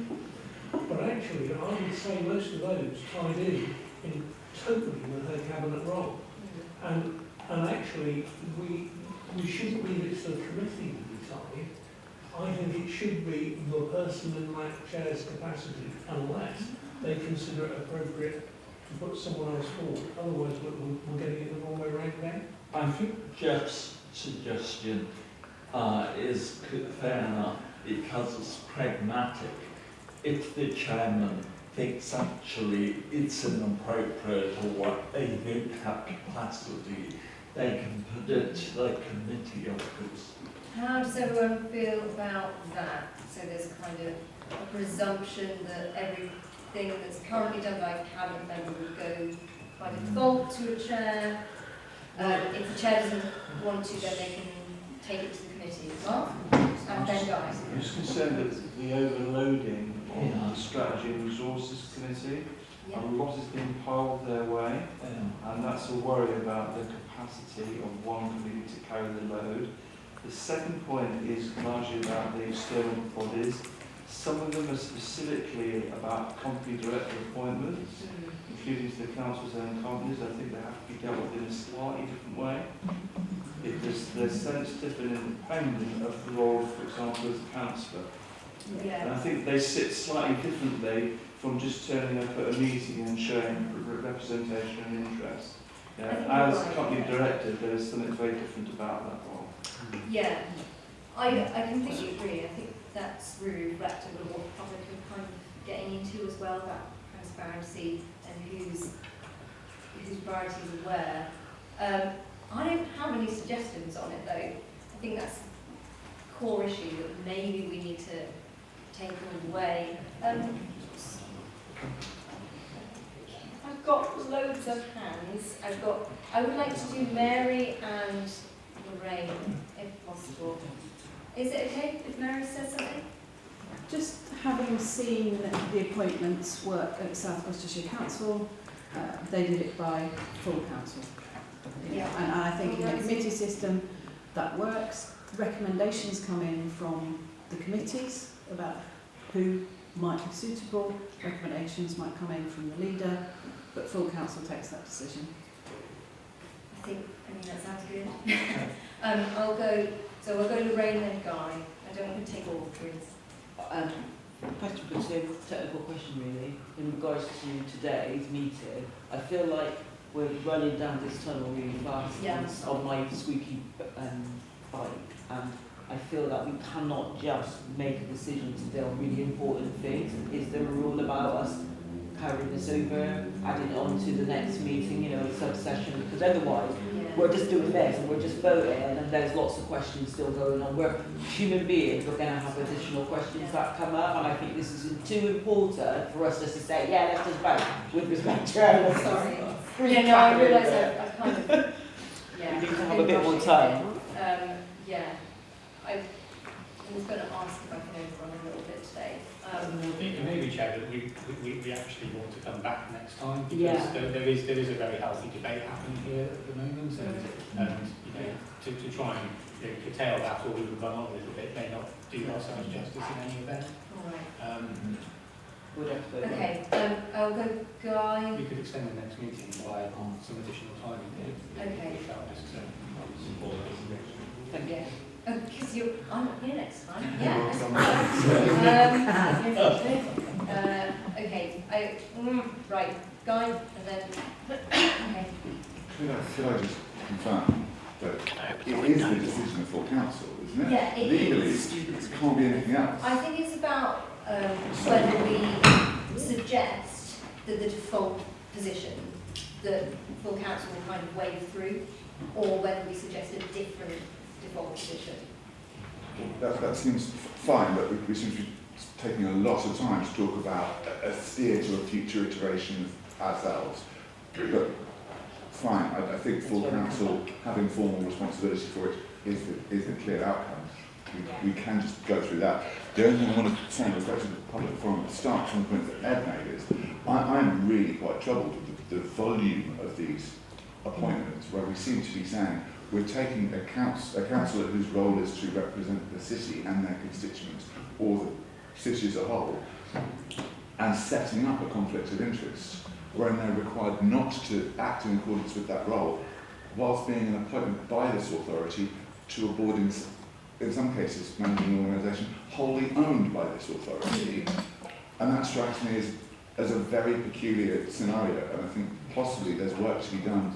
But actually, I would say most of those tied in totally with her cabinet role. And actually, we shouldn't leave it to the committee to decide. I think it should be the person in that chair's capacity, unless they consider it appropriate to put someone else forward. Otherwise, we're getting it the wrong way round again. I think Jeff's suggestion is fair enough because it's pragmatic. If the chairman thinks actually it's inappropriate or they don't have capacity, they can put it to the committee, of course. How does everyone feel about that? So there's kind of a presumption that everything that's currently done by a cabinet member would go by default to a chair. If the chair doesn't want to, then they can take it to the committee. Mark? And then guys. I'm just concerned that the overloading on the Strategy and Resources Committee, a lot is being piled their way, and that's a worry about the capacity of one committee to carry the load. The second point is largely about the external bodies. Some of them are specifically about company director appointments, including to the council's own companies. I think they have to be dealt with in a slightly different way. They're sensitive and independent of the role, for example, as a councillor. And I think they sit slightly differently from just turning up at a meeting and showing representation and interest. As company director, there's something very different about that role. Yeah, I completely agree. I think that's really reflective of what the public are kind of getting into as well, about transparency and whose priorities are where. I don't have any suggestions on it though. I think that's a core issue that maybe we need to take away. I've got loads of hands. I would like to do Mary and Lorraine, if possible. Is it okay if Mary says something? Just having seen the appointments work at South Gloucestershire Council, they did it by full council. Yeah. And I think in the committee system that works. Recommendations come in from the committees about who might be suitable. Recommendations might come in from the leader, but full council takes that decision. I mean, that sounds good. I'll go Lorraine then Guy. I don't want to take all three. Question for Tim, technical question really. In regards to today's meeting, I feel like we're running down this tunnel really fast on my squeaky bike, and I feel that we cannot just make a decision today on really important things. Is there a rule about us carrying this over, adding it on to the next meeting, sub-session? Because otherwise, we're just doing this and we're just voting, and there's lots of questions still going on. We're human beings, we're going to have additional questions that come up, and I think this is too important for us just to say, yeah, let's just vote with respect to our Sorry. I realise I've kind of, we need to have a bit more time. I was going to ask if I can overrun a little bit today. I think it may be, Chair, that we actually want to come back next time, because there is a very healthy debate happening here at the moment, and to try and curtail that or even run on a little bit may not do ourselves justice in any event. Okay, I'll go Guy. We could extend the next meeting by some additional time Okay. without necessarily Thank you. Because I'm not here next time. Yeah. Okay. Right. Guy, and then. Okay. Could I just confirm that it is the decision of full council, isn't it? Yeah, it Legally, is. it can't be anything else. I think it's about whether we suggest that the default position that full council will kind of wade through, or whether we suggest a different default position. That seems fine, but we seem to be taking a lot of time to talk about a steer to a future iteration of ourselves. But fine, I think full council having formal responsibility for it is the clear outcome. We can just go through that. The only thing I want to say in respect to the public forum at the start, from the point that Ed made, is I'm really quite troubled with the volume of these appointments, where we seem to be saying we're taking a councillor whose role is to represent the city and their constituents, or the city as a whole, and setting up a conflict of interest, wherein they're required not to act in accordance with that role, whilst being an appointment by this authority to a board in some cases managing an organisation wholly owned by this authority. And that strikes me as a very peculiar scenario, and I think possibly there's work to be done,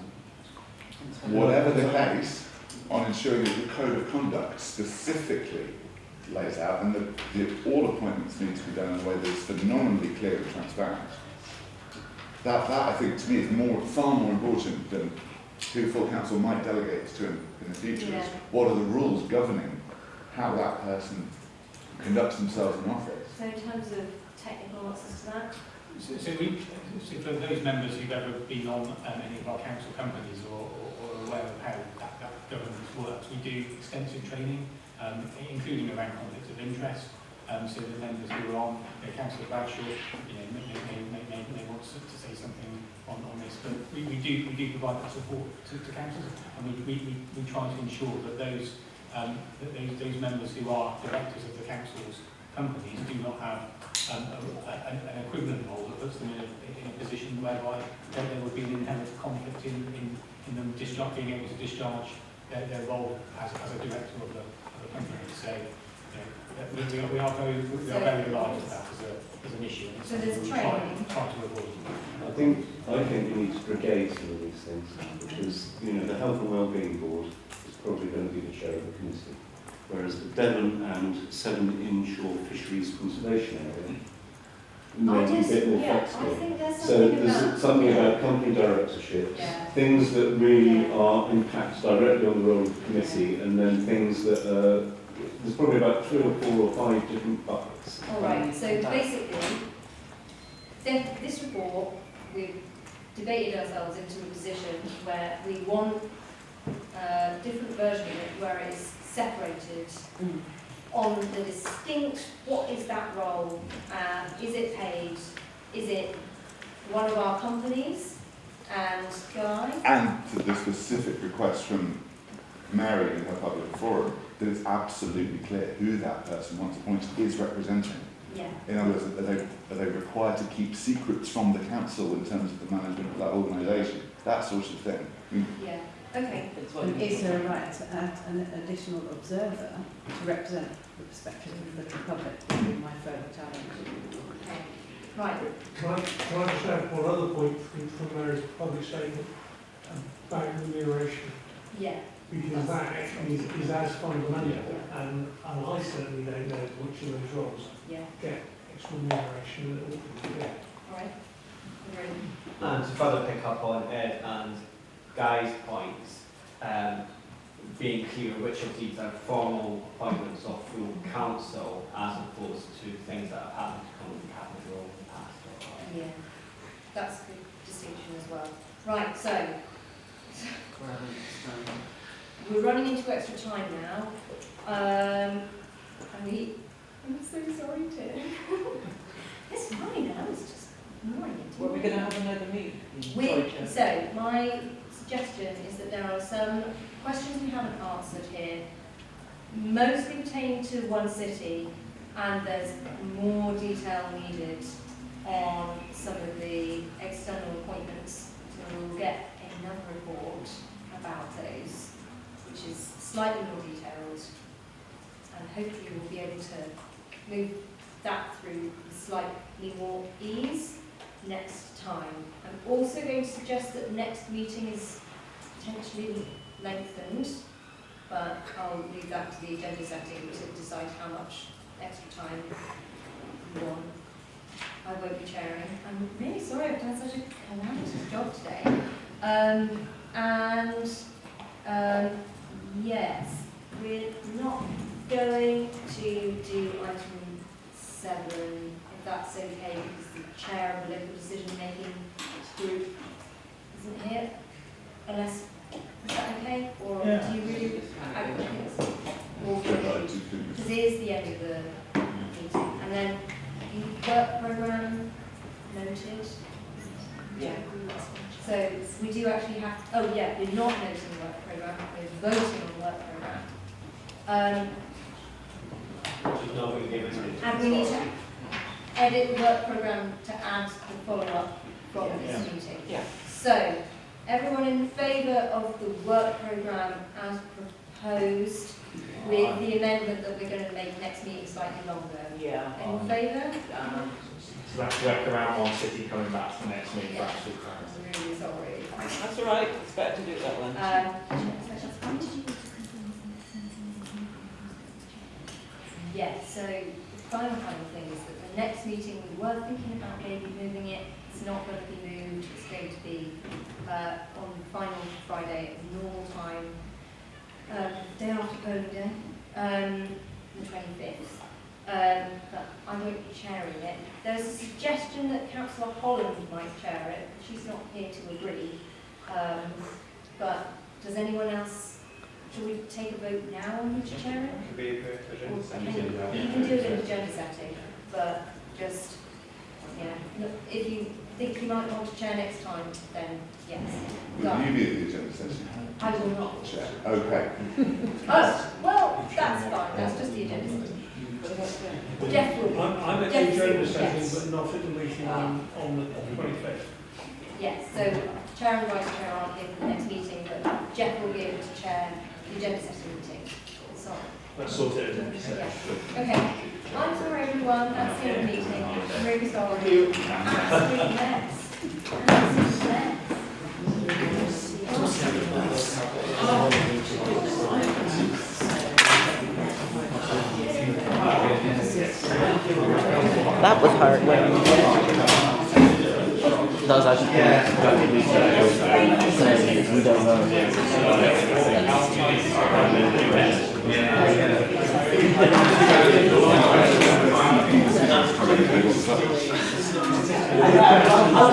whatever the case, on ensuring that the code of conduct specifically lays out, and that all appointments need to be done in a way that is phenomenally clear and transparent. That I think, to me, is far more important than who full council might delegate to in the future. Yeah. Is what are the rules governing how that person conducts themselves in office? So in terms of technical answers to that? So for those members who've ever been on any of our council companies or aware of how that governance works, we do extensive training, including around conflicts of interest. So the members who are on, Councillor Bradshaw, may want to say something on this, but we do provide that support to councils, and we try to ensure that those members who are directors of the council's companies do not have an equivalent role that puts them in a position whereby there would be an inherent conflict in them being able to discharge their role as a director of the company. So we are very alive to that as an issue. And so there's we training. try to avoid. I think we need to brigade some of these things, because the Health and Wellbeing Board is probably going to be the chair of the committee, whereas the Devon and Severn Inshore Fisheries Conservation Area may be a bit more flexible. I think there's So something there's about something about company directorships, Yeah. things that really are impact directly on the role of the committee, and then things that there's probably about 3 or 4 or 5 different buckets. All right, so basically, this report, we've debated ourselves into a position where we want a different version of it, where it is separated on the distinct, what is that role, is it paid, is it one of our companies, and Guy? And to the specific request from Mary in her public forum, that it's absolutely clear who that person once appointed is representing. Yeah. In other words, are they required to keep secrets from the council in terms of the management of that organisation? That sort of thing. Yeah, okay. And is there a right to add an additional observer to represent the perspective of the public? Would be my further challenge. Okay. Right. Can I just add one other point from Mary's public statement about remuneration? Yeah. Because that actually is as fundamental, and I certainly don't know which of those roles get extra remuneration that ought to get. All right. And to further pick up on Ed and Guy's points, being clear which of these are formal appointments of full council as opposed to things that have happened to come from capital in the past. Yeah, that's a good distinction as well. Right, so we're running into extra time now. I'm so sorry, Tim. It's fine now, it's just annoying. Well, we're going to have another meeting. So, my suggestion is that there are some questions we haven't answered here, mostly pertaining to one city, and there's more detail needed on some of the external appointments. So we'll get another report about those, which is slightly more detailed, and hopefully we'll be able to move that through slightly more ease next time. I'm also going to suggest that the next meeting is potentially lengthened, but I'll leave that to the agenda setting to decide how much extra time we want. I won't be chairing. I'm really sorry I've done such a calamitous job today. Yes, we're not going to do item 7, if that's okay, because the chair of the local decision-making group isn't here. Unless, is that okay? Or do you really... I think it's I do think end of the meeting. And then the work programme noted. Yeah. So we do actually have, oh yeah, we're not noting the work programme, we're voting on the work programme. Which is not being given to And we need to edit the work programme to add the follow-up from this meeting. Yeah. So, everyone in favour of the work programme as proposed with the amendment that we're going to make next meeting slightly longer? Yeah. In favour? So that's work around one city coming back to the next meeting for Yeah. actually I'm really sorry. That's all right. It's better to do it that way. Yes, so the final thing is that the next meeting, we were thinking about maybe moving it. It's not going to be moved. It's going to be on the final Friday at normal time, day after polling day, the 25th. But I won't be chairing it. There's a suggestion that Councillor Holland might chair it. She's not here to agree. But does anyone else? Should we take a vote now on who to chair it? Could be a agenda setting. You can do it in agenda setting, but just, yeah, look, if you think you might want to chair next time, then yes. Will you be at the agenda session? I will not. Chair. Okay. Oh, well, that's fine, that's just the agenda setting. Jeff will be. I'm at the Jeff agenda will, setting, yes. but not at the meeting on the 25th. Yes, so chair and vice chair aren't here for the next meeting, but Jeff will be able to chair the agenda setting meeting. Sorry. Let's sort it out. Yeah. Okay. I'm sorry everyone, that's the end of the meeting. I'm really sorry. Absolute mess. Absolute mess. That was hard. That was actually we don't know. I'll